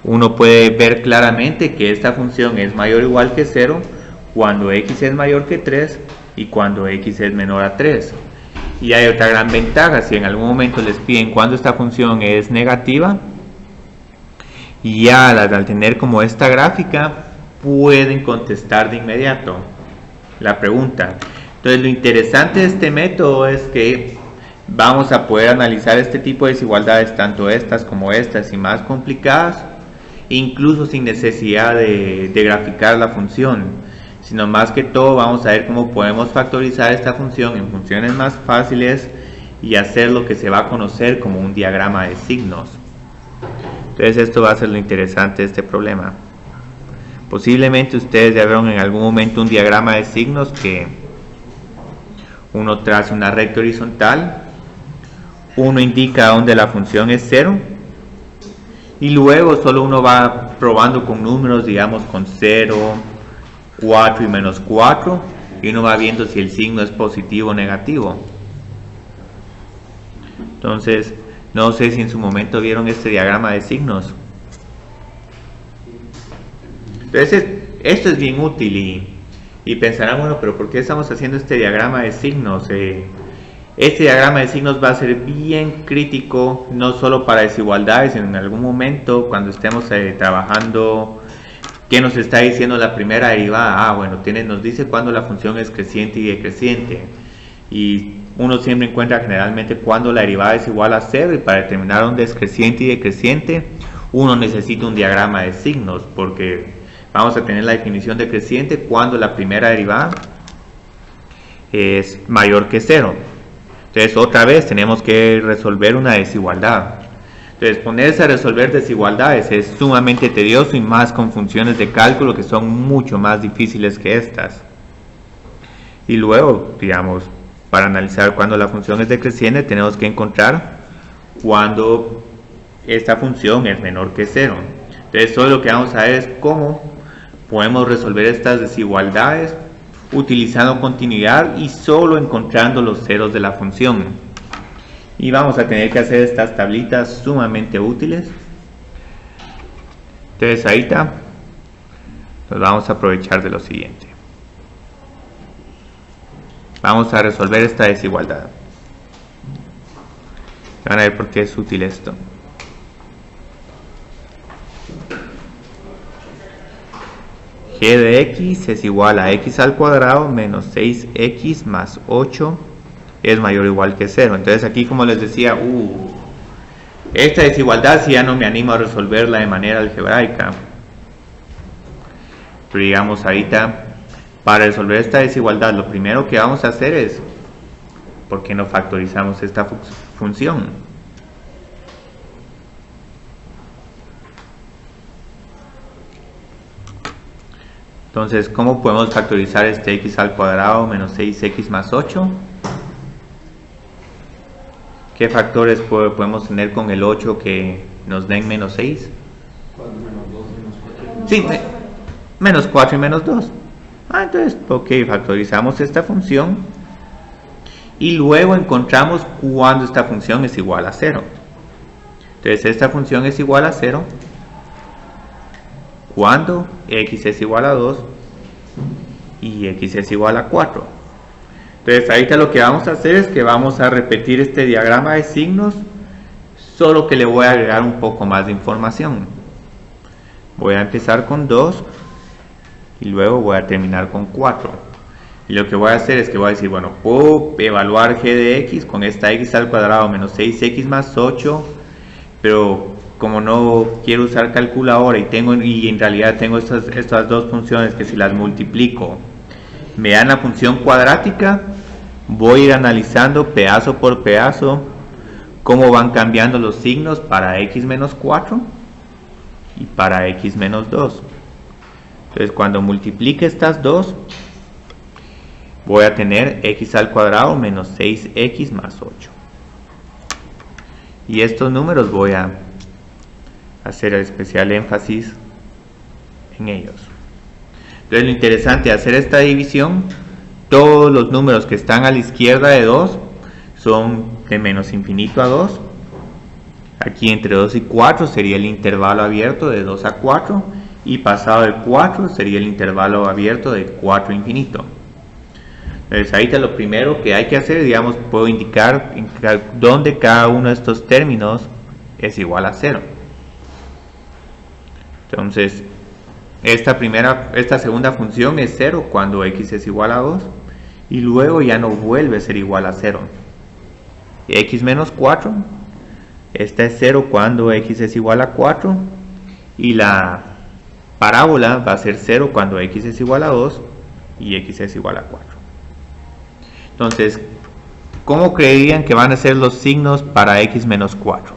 uno puede ver claramente que esta función es mayor o igual que 0 cuando x es mayor que 3 y cuando x es menor a 3. Y hay otra gran ventaja: si en algún momento les piden cuando esta función es negativa y ya al tener como esta gráfica pueden contestar de inmediato la pregunta. Entonces lo interesante de este método es que vamos a poder analizar este tipo de desigualdades, tanto estas como estas y más complicadas, incluso sin necesidad de graficar la función, sino más que todo vamos a ver cómo podemos factorizar esta función en funciones más fáciles y hacer lo que se va a conocer como un diagrama de signos. Entonces esto va a ser lo interesante de este problema. Posiblemente ustedes ya vieron en algún momento un diagrama de signos que uno traza una recta horizontal, uno indica dónde la función es 0 y luego solo uno va probando con números, digamos con 0, 4 y menos 4, y uno va viendo si el signo es positivo o negativo. Entonces, no sé si en su momento vieron este diagrama de signos. Entonces, esto es bien útil y pensarán, bueno, pero ¿por qué estamos haciendo este diagrama de signos? Este diagrama de signos va a ser bien crítico, no solo para desigualdades, sino en algún momento cuando estemos trabajando, ¿qué nos está diciendo la primera derivada? Bueno, nos dice cuando la función es creciente y decreciente. Y uno siempre encuentra generalmente cuando la derivada es igual a 0, y para determinar dónde es creciente y decreciente, uno necesita un diagrama de signos, porque vamos a tener la definición de creciente cuando la primera derivada es mayor que 0. Entonces otra vez tenemos que resolver una desigualdad. Entonces ponerse a resolver desigualdades es sumamente tedioso, y más con funciones de cálculo que son mucho más difíciles que estas. Y luego, digamos, para analizar cuando la función es decreciente tenemos que encontrar cuando esta función es menor que 0. Entonces todo lo que vamos a ver es cómo podemos resolver estas desigualdades utilizando continuidad y solo encontrando los ceros de la función. Y vamos a tener que hacer estas tablitas sumamente útiles. Entonces ahorita nos vamos a aprovechar de lo siguiente. Vamos a resolver esta desigualdad. Van a ver por qué es útil esto. G de x es igual a x al cuadrado menos 6x más 8 es mayor o igual que 0. Entonces aquí, como les decía, esta desigualdad si ya no me animo a resolverla de manera algebraica. Pero digamos ahorita, para resolver esta desigualdad, lo primero que vamos a hacer es, ¿por qué no factorizamos esta función? Entonces, ¿cómo podemos factorizar este x al cuadrado menos 6x más 8? ¿Qué factores podemos tener con el 8 que nos den menos 6? 4 menos 2 menos 4. Sí, menos 4 y menos 2. Entonces, ok, factorizamos esta función y luego encontramos cuando esta función es igual a 0. Entonces, esta función es igual a 0 cuando x es igual a 2 y x es igual a 4. Entonces ahorita lo que vamos a hacer es que vamos a repetir este diagrama de signos, solo que le voy a agregar un poco más de información. Voy a empezar con 2 y luego voy a terminar con 4. Y lo que voy a hacer es que voy a decir, bueno, puedo evaluar g de x con esta x al cuadrado menos 6x más 8, pero como no quiero usar calculadora y en realidad tengo estas dos funciones que si las multiplico me dan la función cuadrática, voy a ir analizando pedazo por pedazo cómo van cambiando los signos para x menos 4 y para x menos 2. Entonces cuando multiplique estas dos voy a tener x al cuadrado menos 6x más 8, y estos números voy a hacer especial énfasis en ellos. Entonces lo interesante de hacer esta división, todos los números que están a la izquierda de 2 son de menos infinito a 2. Aquí entre 2 y 4 sería el intervalo abierto de 2 a 4, y pasado de 4 sería el intervalo abierto de 4 a infinito. Entonces ahorita lo primero que hay que hacer, digamos, puedo indicar dónde cada uno de estos términos es igual a 0. Entonces, esta segunda función es 0 cuando x es igual a 2 y luego ya no vuelve a ser igual a 0. X menos 4, esta es 0 cuando x es igual a 4 y la parábola va a ser 0 cuando x es igual a 2 y x es igual a 4. Entonces, ¿cómo creerían que van a ser los signos para x menos 4?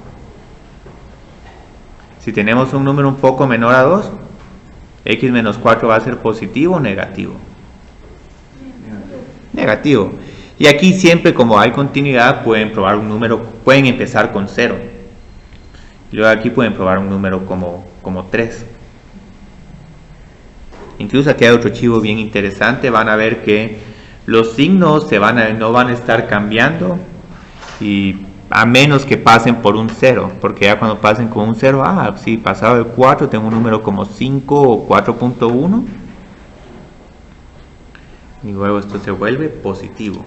Si tenemos un número un poco menor a 2, x menos 4 va a ser positivo o negativo. Negativo. Y aquí siempre, como hay continuidad, pueden probar un número, pueden empezar con 0. Y luego aquí pueden probar un número como 3. Incluso aquí hay otro chivo bien interesante. Van a ver que los signos no van a estar cambiando y a menos que pasen por un 0, porque ya cuando pasen con un 0, sí, pasado de 4 tengo un número como 5 o 4.1 y luego esto se vuelve positivo.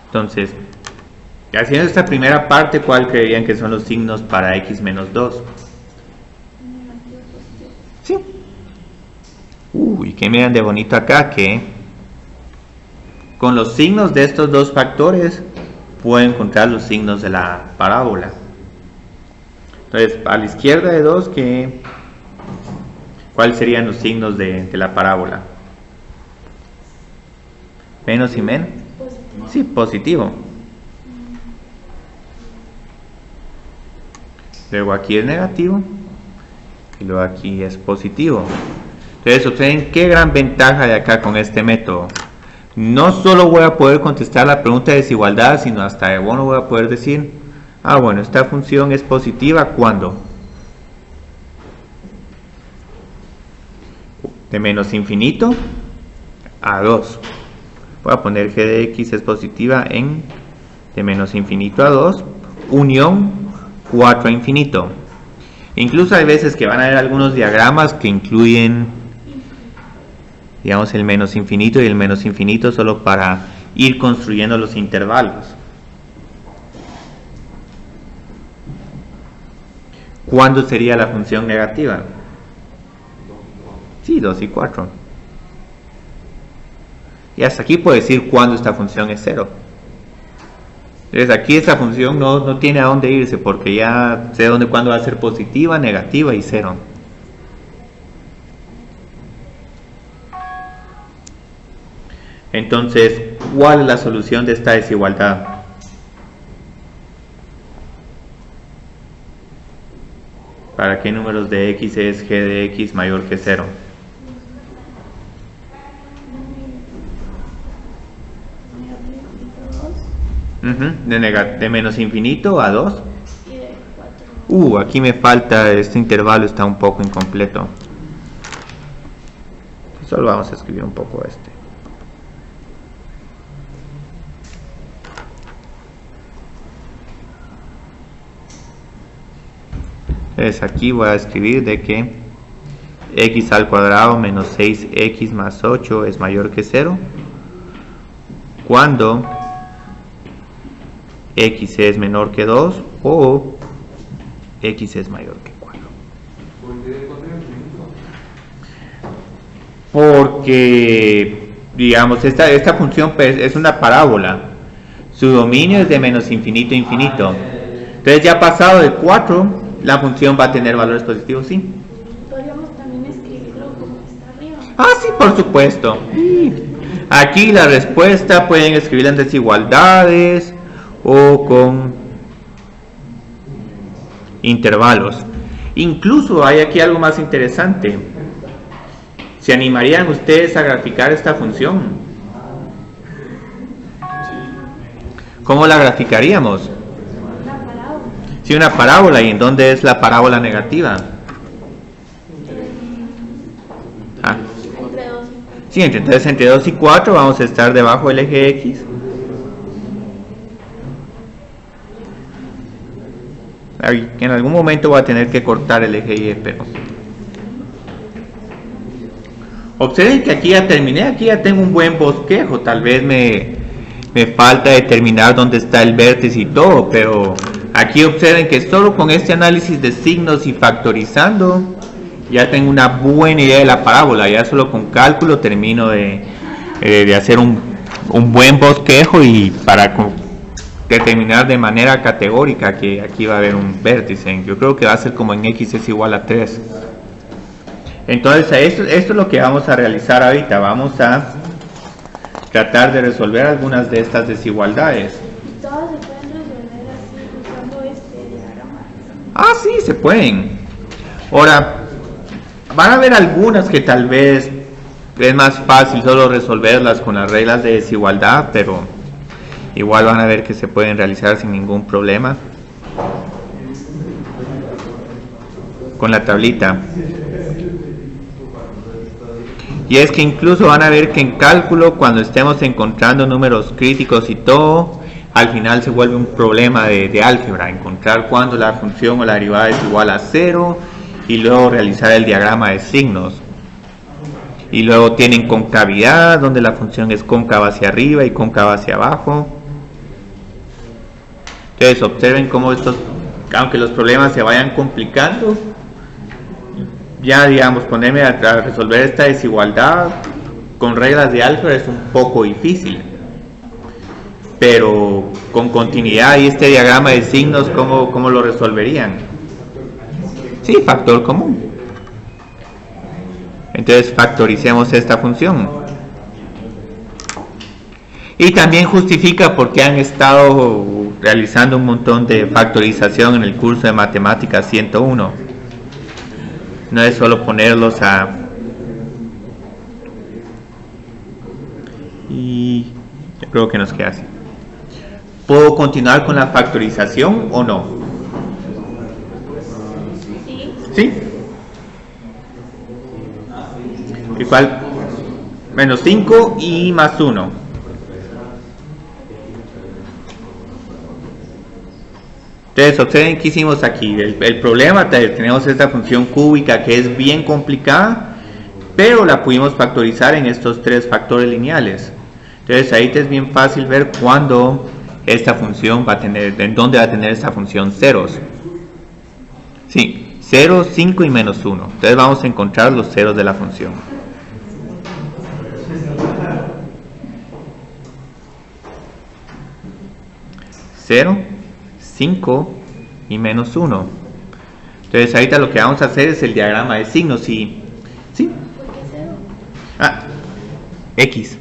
Entonces, haciendo esta primera parte, ¿cuál creerían que son los signos para x menos 2? Sí. Y que miran de bonito acá que con los signos de estos dos factores puedo encontrar los signos de la parábola. Entonces, a la izquierda de 2, ¿cuáles serían los signos de la parábola? ¿Menos y menos? Sí, positivo. Luego aquí es negativo y luego aquí es positivo. Entonces, observen qué gran ventaja de acá con este método. No solo voy a poder contestar la pregunta de desigualdad, sino hasta de bueno voy a poder decir, bueno, esta función es positiva ¿cuándo? De menos infinito a 2. Voy a poner g de x es positiva en de menos infinito a 2, unión 4 a infinito. Incluso hay veces que van a haber algunos diagramas que incluyen, digamos, el menos infinito y el menos infinito solo para ir construyendo los intervalos. ¿Cuándo sería la función negativa? Sí, 2 y 4. Y hasta aquí puedo decir cuándo esta función es 0. Entonces aquí esta función no tiene a dónde irse porque ya sé cuándo va a ser positiva, negativa y 0. Entonces, ¿cuál es la solución de esta desigualdad? ¿Para qué números de x es g de x mayor que 0? De menos infinito a 2. Y de 4. Aquí me falta, este intervalo está un poco incompleto. Solo vamos a escribir un poco este. Entonces aquí voy a escribir de que x al cuadrado menos 6x más 8 es mayor que 0 cuando x es menor que 2 o x es mayor que 4. Porque, digamos, esta función es una parábola. Su dominio es de menos infinito a infinito. Entonces ya pasado de 4, la función va a tener valores positivos, ¿sí? Podríamos también escribirlo como está arriba. Sí, por supuesto. Aquí la respuesta pueden escribirla en desigualdades o con intervalos. Incluso hay aquí algo más interesante. ¿Se animarían ustedes a graficar esta función? ¿Cómo la graficaríamos? Una parábola. Sí, una parábola. ¿Y en dónde es la parábola negativa? Entre 2 y 4. Sí, entonces entre 2 y 4 vamos a estar debajo del eje X. En algún momento voy a tener que cortar el eje Y, pero observen que aquí ya terminé, aquí ya tengo un buen bosquejo. Tal vez me falta determinar dónde está el vértice y todo, pero aquí Aquí observen que solo con este análisis de signos y factorizando ya tengo una buena idea de la parábola. Ya solo con cálculo termino de hacer un buen bosquejo y para determinar de manera categórica que aquí va a haber un vértice. Yo creo que va a ser como en x es igual a 3. Entonces esto es lo que vamos a realizar ahorita. Vamos a tratar de resolver algunas de estas desigualdades. Todas se pueden resolver así usando este diagrama. Ah, sí, se pueden. Ahora, van a haber algunas que tal vez es más fácil solo resolverlas con las reglas de desigualdad, pero igual van a ver que se pueden realizar sin ningún problema con la tablita. Y es que incluso van a ver que en cálculo, cuando estemos encontrando números críticos y todo, al final se vuelve un problema de álgebra, encontrar cuándo la función o la derivada es igual a 0 y luego realizar el diagrama de signos. Y luego tienen concavidad, donde la función es cóncava hacia arriba y cóncava hacia abajo. Entonces observen cómo estos, aunque los problemas se vayan complicando, ya digamos ponerme a resolver esta desigualdad con reglas de álgebra es un poco difícil, pero con continuidad y este diagrama de signos, ¿cómo lo resolverían? Sí, factor común. Entonces factoricemos esta función. Y también justifica por qué han estado realizando un montón de factorización en el curso de Matemáticas 101. No es solo ponerlos a... Y yo creo que nos queda así. ¿Puedo continuar con la factorización o no? Sí. ¿Sí? Igual, menos 5 y más 1. Entonces observen que hicimos aquí. El problema, tenemos esta función cúbica que es bien complicada, pero la pudimos factorizar en estos 3 factores lineales. Entonces ahí es bien fácil ver cuándo esta función va a tener, en dónde va a tener esta función ceros. Sí, 0, 5 y menos 1. Entonces vamos a encontrar los ceros de la función. Cero, 5 y menos 1. Entonces ahorita lo que vamos a hacer es el diagrama de signos. ¿Sí? ¿Sí? X.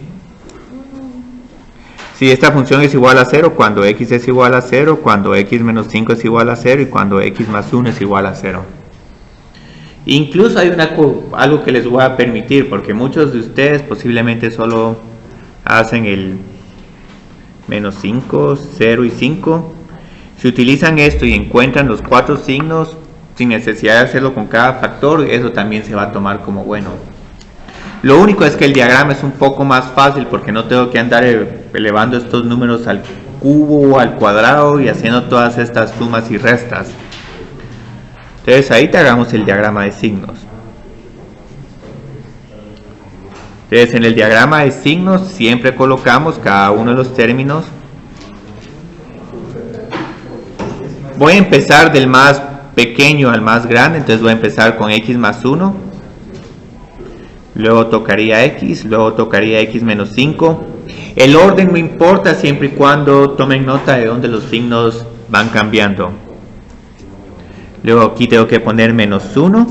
Si esta función es igual a 0 cuando x es igual a 0, cuando x menos 5 es igual a 0 y cuando x más 1 es igual a 0. Incluso hay algo que les voy a permitir, porque muchos de ustedes posiblemente solo hacen el menos 5, 0 y 5. Si utilizan esto y encuentran los 4 signos sin necesidad de hacerlo con cada factor, eso también se va a tomar como bueno. Lo único es que el diagrama es un poco más fácil porque no tengo que andar elevando estos números al cubo o al cuadrado y haciendo todas estas sumas y restas. Entonces ahí te hagamos el diagrama de signos. Entonces en el diagrama de signos siempre colocamos cada uno de los términos. Voy a empezar del más pequeño al más grande, entonces voy a empezar con x más 1, luego tocaría x, luego tocaría x menos 5. El orden no importa siempre y cuando tomen nota de dónde los signos van cambiando. Luego aquí tengo que poner menos 1,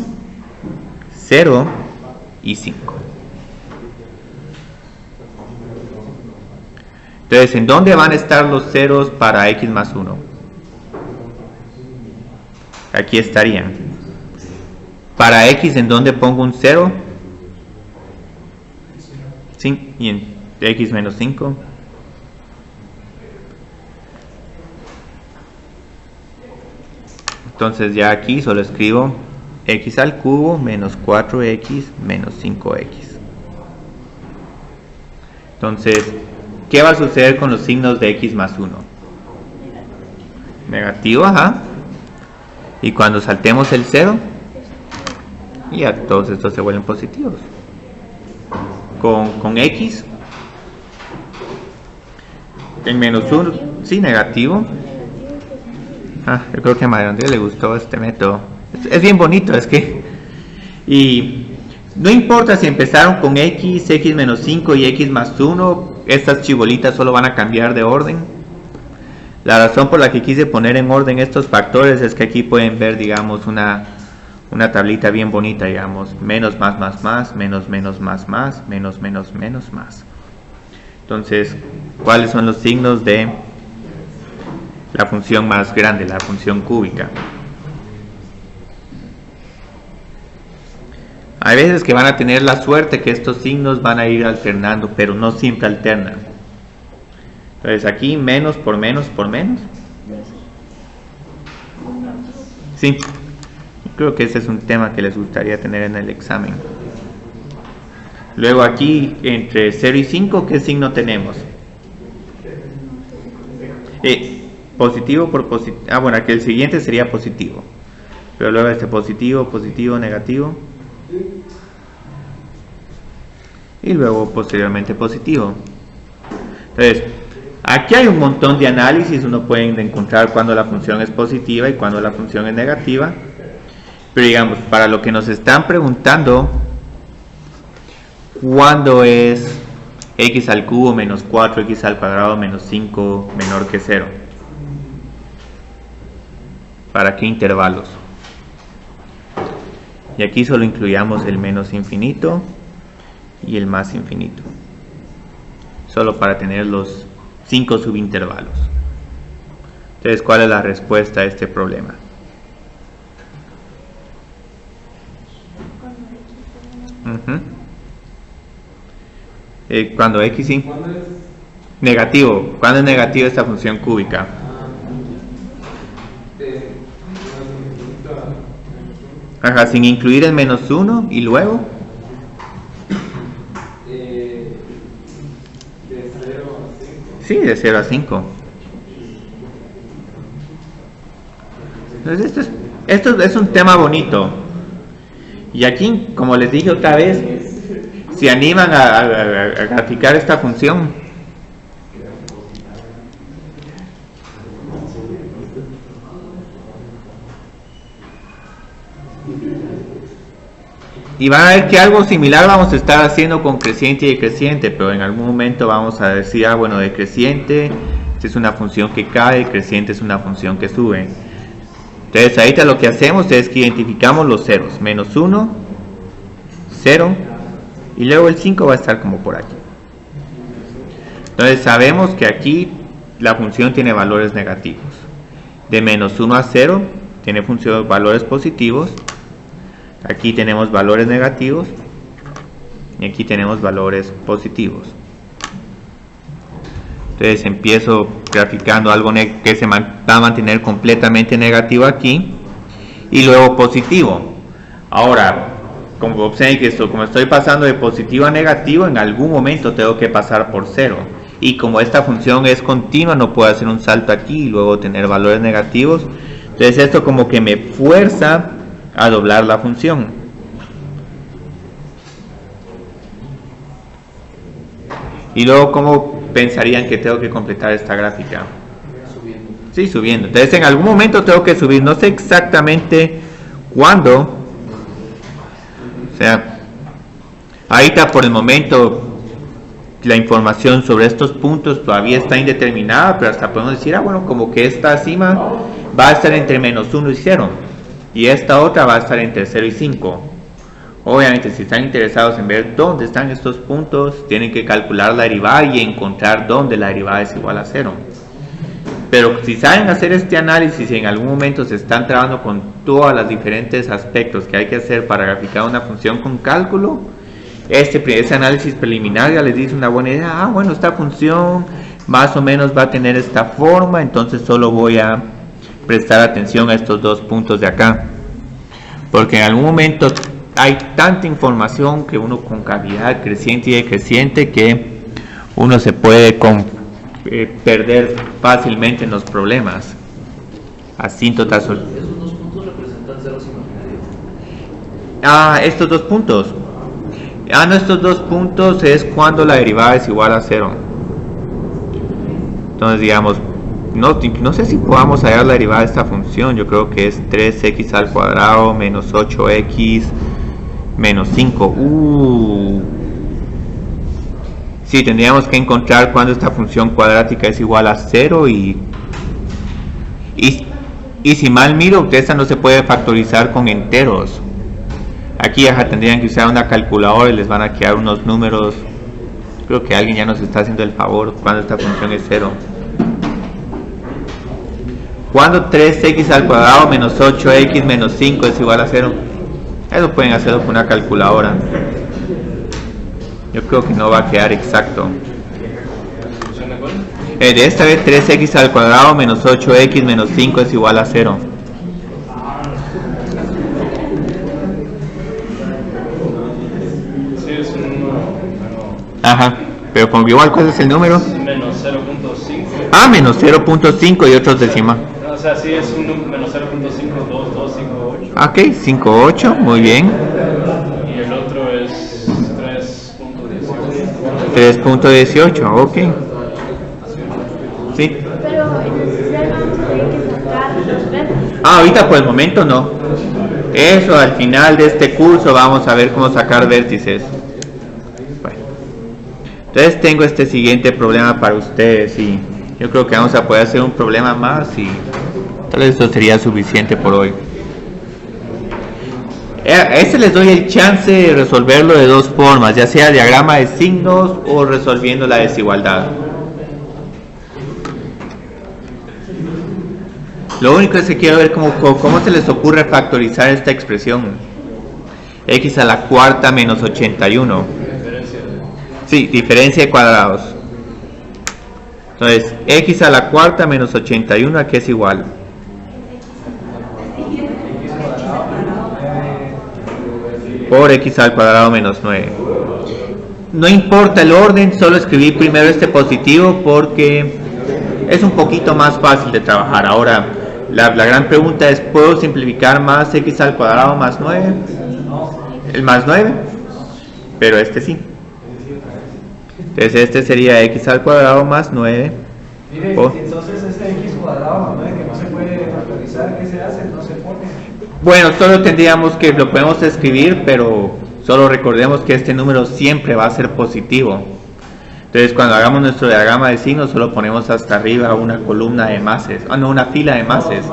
0 y 5. Entonces, ¿en dónde van a estar los ceros para x más 1? Aquí estarían. Para x, ¿en dónde pongo un 0? Sí, y en x menos 5. Entonces ya aquí solo escribo x al cubo menos 4x menos 5x. Entonces, ¿qué va a suceder con los signos de x más 1? Negativo, ajá. Y cuando saltemos el 0, ya todos estos se vuelven positivos. Con x, en menos 1, sí, negativo. Yo creo que a María Andrea le gustó este método. Es bien bonito, es que... Y no importa si empezaron con x, x menos 5 y x más 1, estas chibolitas solo van a cambiar de orden. La razón por la que quise poner en orden estos factores es que aquí pueden ver, digamos, una tablita bien bonita, digamos, menos más más más, menos menos más más, menos menos menos más. Entonces, ¿cuáles son los signos de la función más grande, la función cúbica? Hay veces que van a tener la suerte que estos signos van a ir alternando, pero no siempre alternan. Entonces aquí menos por menos por menos. Sí, creo que ese es un tema que les gustaría tener en el examen. Luego aquí entre 0 y 5, ¿qué signo tenemos? Positivo por positivo. Bueno, aquí el siguiente sería positivo. Pero luego este positivo, positivo, negativo. Y luego posteriormente positivo. Entonces, aquí hay un montón de análisis. Uno puede encontrar cuando la función es positiva y cuando la función es negativa. Pero digamos, para lo que nos están preguntando, ¿cuándo es x al cubo menos 4x al cuadrado menos 5 menor que 0? ¿Para qué intervalos? Y aquí solo incluyamos el menos infinito y el más infinito, solo para tener los 5 subintervalos. Entonces, ¿cuál es la respuesta a este problema? Cuando x sí. ¿Cuándo es? Negativo. ¿Cuándo es negativa esta función cúbica? Ajá, sin incluir el menos 1 y luego de 0 a 5. sí, de 0 a 5. Entonces esto es un tema bonito. Y aquí, como les dije otra vez, se animan a graficar esta función. Y van a ver que algo similar vamos a estar haciendo con creciente y decreciente, pero en algún momento vamos a decir, bueno, decreciente es una función que cae, creciente es una función que sube. Entonces ahorita lo que hacemos es que identificamos los ceros, menos 1, 0, y luego el 5 va a estar como por aquí. Entonces sabemos que aquí la función tiene valores negativos. De menos 1 a 0 tiene valores positivos. Aquí tenemos valores negativos y aquí tenemos valores positivos. Entonces empiezo graficando algo que se va a mantener completamente negativo aquí y luego positivo. Ahora, como observen que esto, como estoy pasando de positivo a negativo, en algún momento tengo que pasar por 0. Y como esta función es continua, no puedo hacer un salto aquí y luego tener valores negativos. Entonces esto como que me fuerza a doblar la función. Y luego, ¿cómo pensarían que tengo que completar esta gráfica? Subiendo. Sí, subiendo. Entonces en algún momento tengo que subir, no sé exactamente cuándo. O sea, ahorita por el momento la información sobre estos puntos todavía está indeterminada, pero hasta podemos decir, bueno, como que esta cima va a estar entre menos 1 y 0 y esta otra va a estar entre 0 y 5. Obviamente, si están interesados en ver dónde están estos puntos, tienen que calcular la derivada y encontrar dónde la derivada es igual a 0. Pero si saben hacer este análisis y en algún momento se están trabajando con todos los diferentes aspectos que hay que hacer para graficar una función con cálculo, ese análisis preliminar ya les dice una buena idea. Bueno, esta función más o menos va a tener esta forma, entonces solo voy a prestar atención a estos dos puntos de acá, porque en algún momento hay tanta información que uno con calidad creciente y decreciente que uno se puede perder fácilmente en los problemas. Asíntotas. Esos dos puntos representan ceros imaginarios. Estos dos puntos. No, estos dos puntos es cuando la derivada es igual a 0. Entonces, digamos, no sé si podamos hallar la derivada de esta función. Yo creo que es 3x al cuadrado menos 8x menos 5. Sí, tendríamos que encontrar cuando esta función cuadrática es igual a 0 y si mal miro, esta no se puede factorizar con enteros. Aquí ya tendrían que usar una calculadora y les van a quedar unos números. Creo que alguien ya nos está haciendo el favor cuando esta función es 0. Cuando 3x al cuadrado menos 8x menos 5 es igual a 0. Eso pueden hacerlo con una calculadora. Yo creo que no va a quedar exacto. De esta vez 3x al cuadrado menos 8x menos 5 es igual a 0. Sí, es un número. Ajá, pero con igual, ¿cuál es el número? Menos 0.5. Ah, menos 0.5 y otros décimas. O sea, sí, es un menos 0.52258. Ok, 58, muy bien. Y el otro es 3.18. 3.18, ok. Sí. Pero entonces ya vamos a tener que sacar los vértices. Ahorita por el momento no. Eso al final de este curso vamos a ver cómo sacar vértices. Bueno. Entonces tengo este siguiente problema para ustedes y yo creo que vamos a poder hacer un problema más y tal vez eso sería suficiente por hoy. A este les doy el chance de resolverlo de dos formas, ya sea diagrama de signos o resolviendo la desigualdad. Lo único es que quiero ver cómo se les ocurre factorizar esta expresión. X a la cuarta menos 81. Sí, diferencia de cuadrados. Entonces, x a la cuarta menos 81, ¿a qué es igual? Por x al cuadrado menos 9. No importa el orden, solo escribí primero este positivo porque es un poquito más fácil de trabajar. Ahora, la gran pregunta es, ¿puedo simplificar más x al cuadrado más 9? El más 9, pero este sí. Entonces este sería x al cuadrado más 9. Mire, entonces este x cuadrado más 9 que no se puede factorizar, ¿qué se hace? No se pone. Bueno, solo tendríamos que, lo podemos escribir, pero solo recordemos que este número siempre va a ser positivo. Entonces cuando hagamos nuestro diagrama de signos solo ponemos hasta arriba una columna de mases, una fila de mases.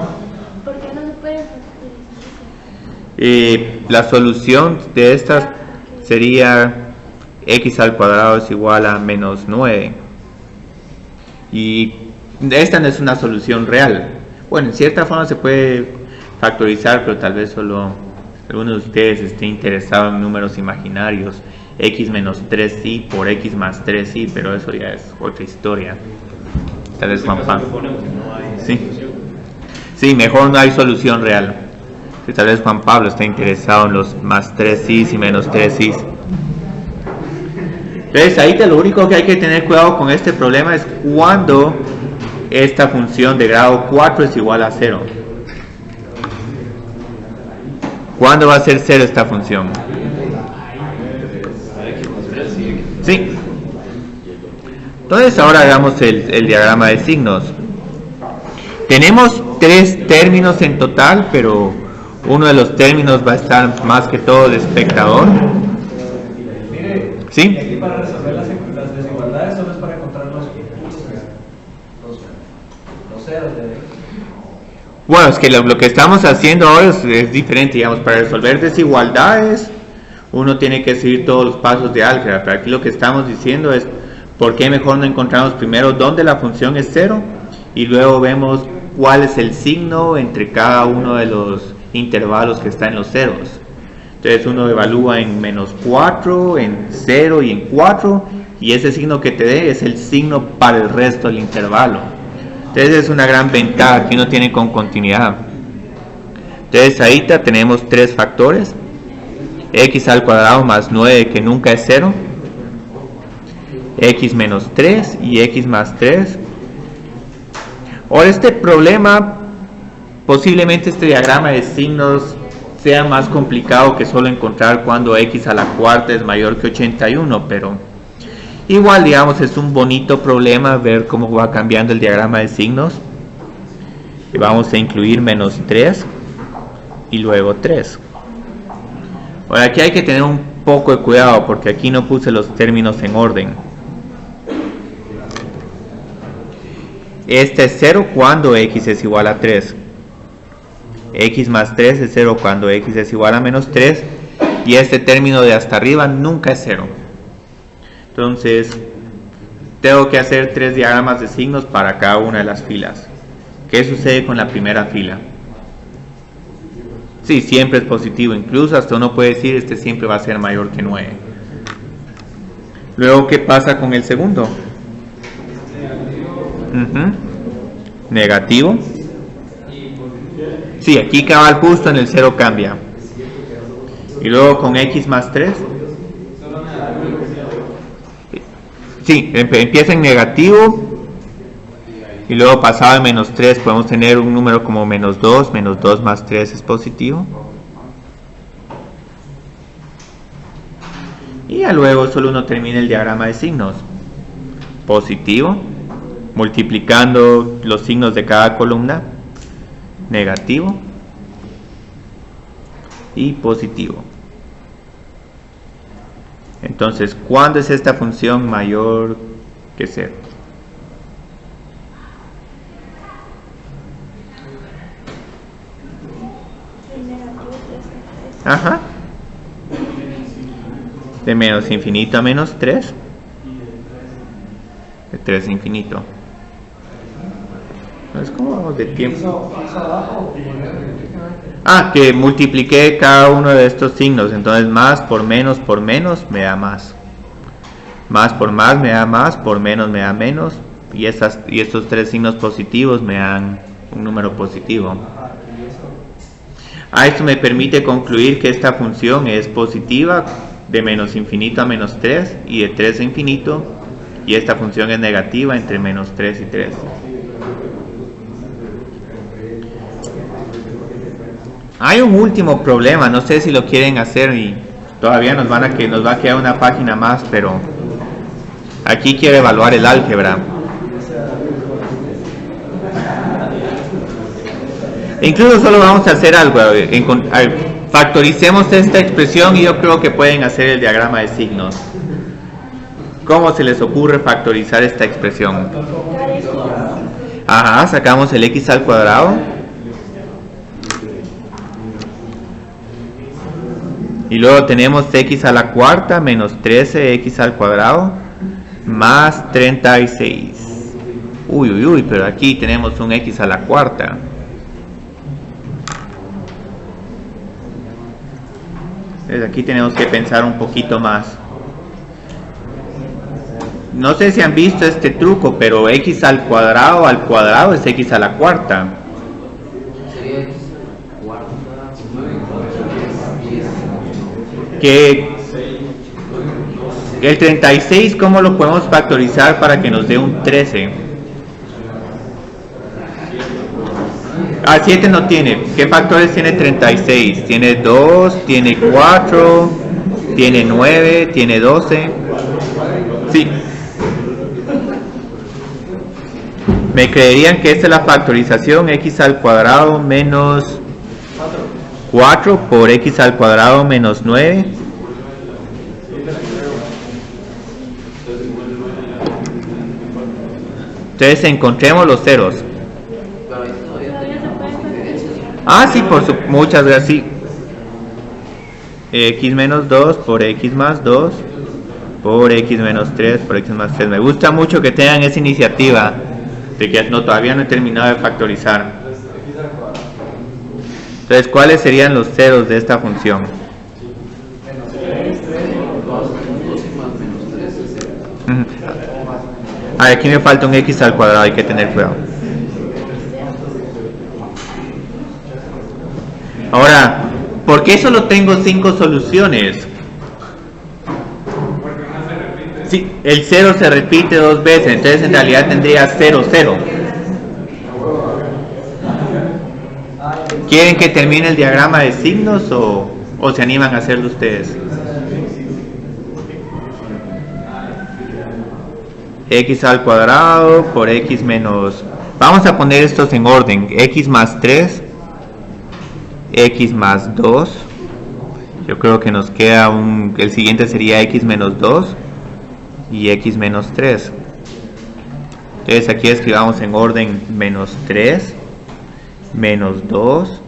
¿Por qué no se puede factorizar? La solución de estas sería x al cuadrado es igual a menos 9. Y esta no es una solución real. Bueno, en cierta forma se puede factorizar, pero tal vez solo algunos de ustedes estén interesados en números imaginarios. X menos 3i por x más 3i, pero eso ya es otra historia. Tal vez Juan Pablo. Sí, mejor no hay solución real. Tal vez Juan Pablo está interesado en los más 3i y menos 3i. Entonces ahí lo único que hay que tener cuidado con este problema es cuando esta función de grado 4 es igual a 0. ¿Cuándo va a ser 0 esta función? Sí. Entonces ahora hagamos el diagrama de signos. Tenemos 3 términos en total, pero uno de los términos va a estar más que todo de espectador. Mire, ¿Sí? aquí para resolver las desigualdades solo es para encontrar los ceros de... Bueno, es que lo que estamos haciendo ahora es diferente, digamos, para resolver desigualdades uno tiene que seguir todos los pasos de álgebra, pero aquí lo que estamos diciendo es por qué mejor no encontramos primero dónde la función es 0 y luego vemos cuál es el signo entre cada uno de los intervalos que está en los ceros. Entonces uno evalúa en menos 4, en 0 y en 4 y ese signo que te dé es el signo para el resto del intervalo. Entonces es una gran ventaja que uno tiene con continuidad. Entonces ahí tenemos 3 factores. X al cuadrado más 9 que nunca es 0, x menos 3 y x más 3. Ahora este problema, posiblemente este diagrama de signos sea más complicado que solo encontrar cuando x a la cuarta es mayor que 81, pero igual digamos es un bonito problema ver cómo va cambiando el diagrama de signos. y vamos a incluir menos 3 y luego 3. Ahora aquí hay que tener un poco de cuidado porque aquí no puse los términos en orden. Este es 0 cuando x es igual a 3. X más 3 es 0 cuando x es igual a menos 3. Y este término de hasta arriba nunca es 0. Entonces, tengo que hacer 3 diagramas de signos para cada una de las filas. ¿Qué sucede con la primera fila? Sí, siempre es positivo. Incluso hasta uno puede decir este siempre va a ser mayor que 9. Luego, ¿qué pasa con el segundo? Negativo. Sí, aquí cabal justo en el 0 cambia. Y luego con x más 3. Sí, empieza en negativo. Y luego pasado de menos 3 podemos tener un número como menos 2. Menos 2 más 3 es positivo. Y ya luego solo uno termina el diagrama de signos. Positivo. Multiplicando los signos de cada columna. Negativo. Y positivo. Entonces, ¿cuándo es esta función mayor que 0? Ajá. De menos infinito a menos 3. De 3 a infinito. Entonces, ¿cómo vamos de tiempo? Ah, que multipliqué cada uno de estos signos. Entonces, más por menos me da más. Más por más me da más, por menos me da menos. Y estos 3 signos positivos me dan un número positivo. Esto me permite concluir que esta función es positiva de menos infinito a menos 3 y de 3 a infinito. Y esta función es negativa entre menos 3 y 3. Hay un último problema, no sé si lo quieren hacer y todavía nos va a quedar una página más, pero aquí quiero evaluar el álgebra. Incluso solo vamos a hacer algo, factoricemos esta expresión y yo creo que pueden hacer el diagrama de signos. ¿Cómo se les ocurre factorizar esta expresión? Ajá, sacamos el x al cuadrado. Y luego tenemos x a la cuarta menos 13x al cuadrado más 36. Uy, pero aquí tenemos un x a la cuarta. Entonces aquí tenemos que pensar un poquito más. No sé si han visto este truco, pero x al cuadrado es x a la cuarta. Sería x cuarta, 9, 10. Que el 36, ¿cómo lo podemos factorizar para que nos dé un 13? 7 no tiene. ¿Qué factores tiene 36? Tiene 2, tiene 4, tiene 9, tiene 12. Sí. Me creerían que esta es la factorización, x al cuadrado menos 4 por x al cuadrado menos 9. Entonces encontremos los ceros. Pero ahí todavía tenemos diferencias. Sí, muchas gracias. Sí. X menos 2 por x más 2 por x menos 3 por x más 3. Me gusta mucho que tengan esa iniciativa de que todavía no he terminado de factorizar. Entonces, ¿cuáles serían los ceros de esta función? Aquí me falta un x al cuadrado, hay que tener cuidado. Ahora, ¿por qué solo tengo 5 soluciones? Sí, el 0 se repite 2 veces, entonces en realidad tendría 0, 0. ¿Quieren que termine el diagrama de signos o se animan a hacerlo ustedes? X al cuadrado por x menos Vamos a poner estos en orden. X más 3, X más 2. Yo creo que nos queda el siguiente sería X menos 2 y X menos 3. Entonces aquí escribamos en orden menos 3, menos 2,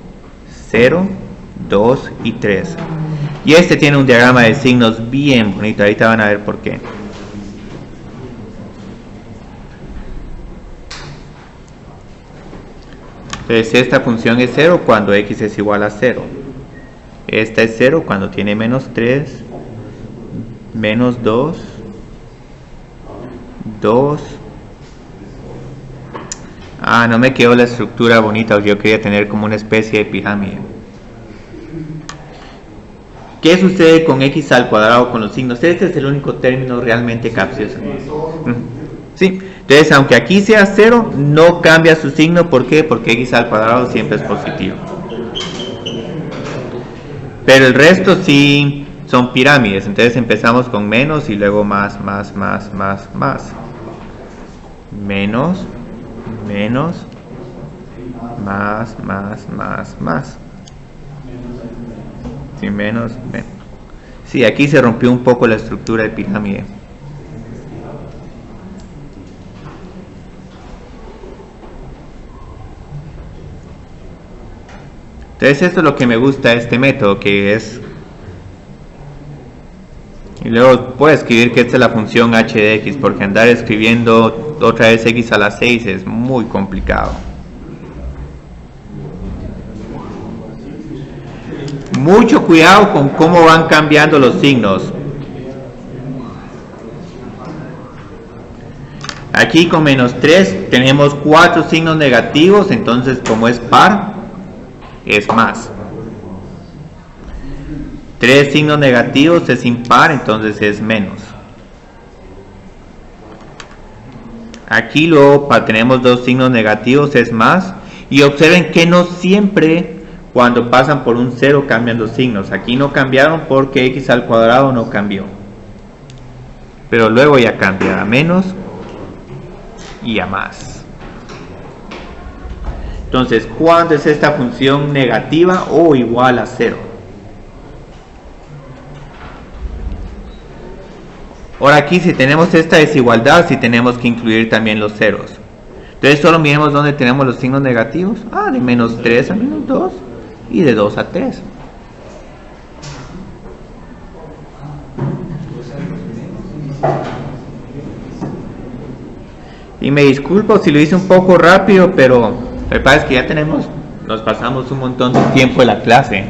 0, 2 y 3. Y este tiene un diagrama de signos bien bonito. Ahorita van a ver por qué. Entonces esta función es 0 cuando x es igual a 0. Esta es 0 cuando tiene menos 3, menos 2, 2. No me quedó la estructura bonita. Yo quería tener como una especie de pirámide. ¿Qué sucede con x al cuadrado con los signos? Este es el único término realmente capcioso. Sí. Entonces, aunque aquí sea 0, no cambia su signo. ¿Por qué? Porque x al cuadrado siempre es positivo. Pero el resto sí son pirámides. Entonces empezamos con menos y luego más. Menos, menos, más. Sí, menos. Sí, aquí se rompió un poco la estructura de pirámide. Entonces esto es lo que me gusta de este método, que es... Y luego puedo escribir que esta es la función h de x, porque andar escribiendo otra vez x a la 6 es muy complicado. Mucho cuidado con cómo van cambiando los signos. Aquí con menos 3 tenemos 4 signos negativos, entonces como es par, es más. 3 signos negativos es impar, entonces es menos. Aquí luego tenemos 2 signos negativos, es más. Y observen que no siempre cuando pasan por un 0 cambian los signos. Aquí no cambiaron porque x al cuadrado no cambió. Pero luego ya cambia a menos y a más. Entonces, ¿cuándo es esta función negativa o igual a 0? Ahora aquí si tenemos esta desigualdad, sí tenemos que incluir también los ceros. Entonces solo miremos dónde tenemos los signos negativos. De menos 3 a menos 2 y de 2 a 3. Y me disculpo si lo hice un poco rápido, pero lo que pasa es que ya nos pasamos un montón de tiempo en la clase.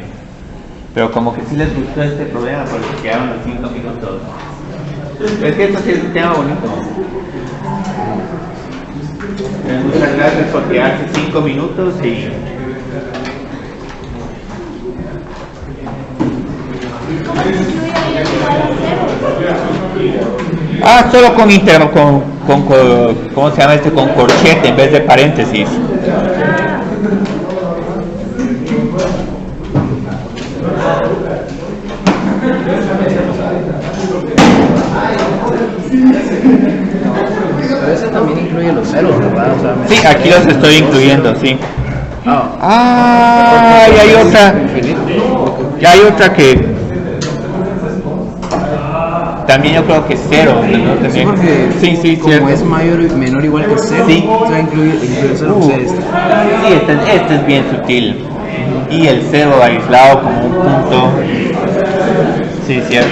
Pero como que sí les gustó este problema porque quedaron los 5 minutos. Es que esto sí es un tema bonito. Muchas gracias por quedarse 5 minutos y... Solo con ¿cómo se llama este? Con corchete en vez de paréntesis. Pero ese también incluye los ceros, ¿verdad? O sea, sí, aquí los estoy incluyendo, sí. Y hay otra. Y hay otra que también yo creo que es 0, ¿no? Sí, porque sí, como cierto. Es menor o igual que 0, sí. O sea, incluye 0. Sí, este es bien sutil. Y el 0 aislado como un punto. Sí, cierto.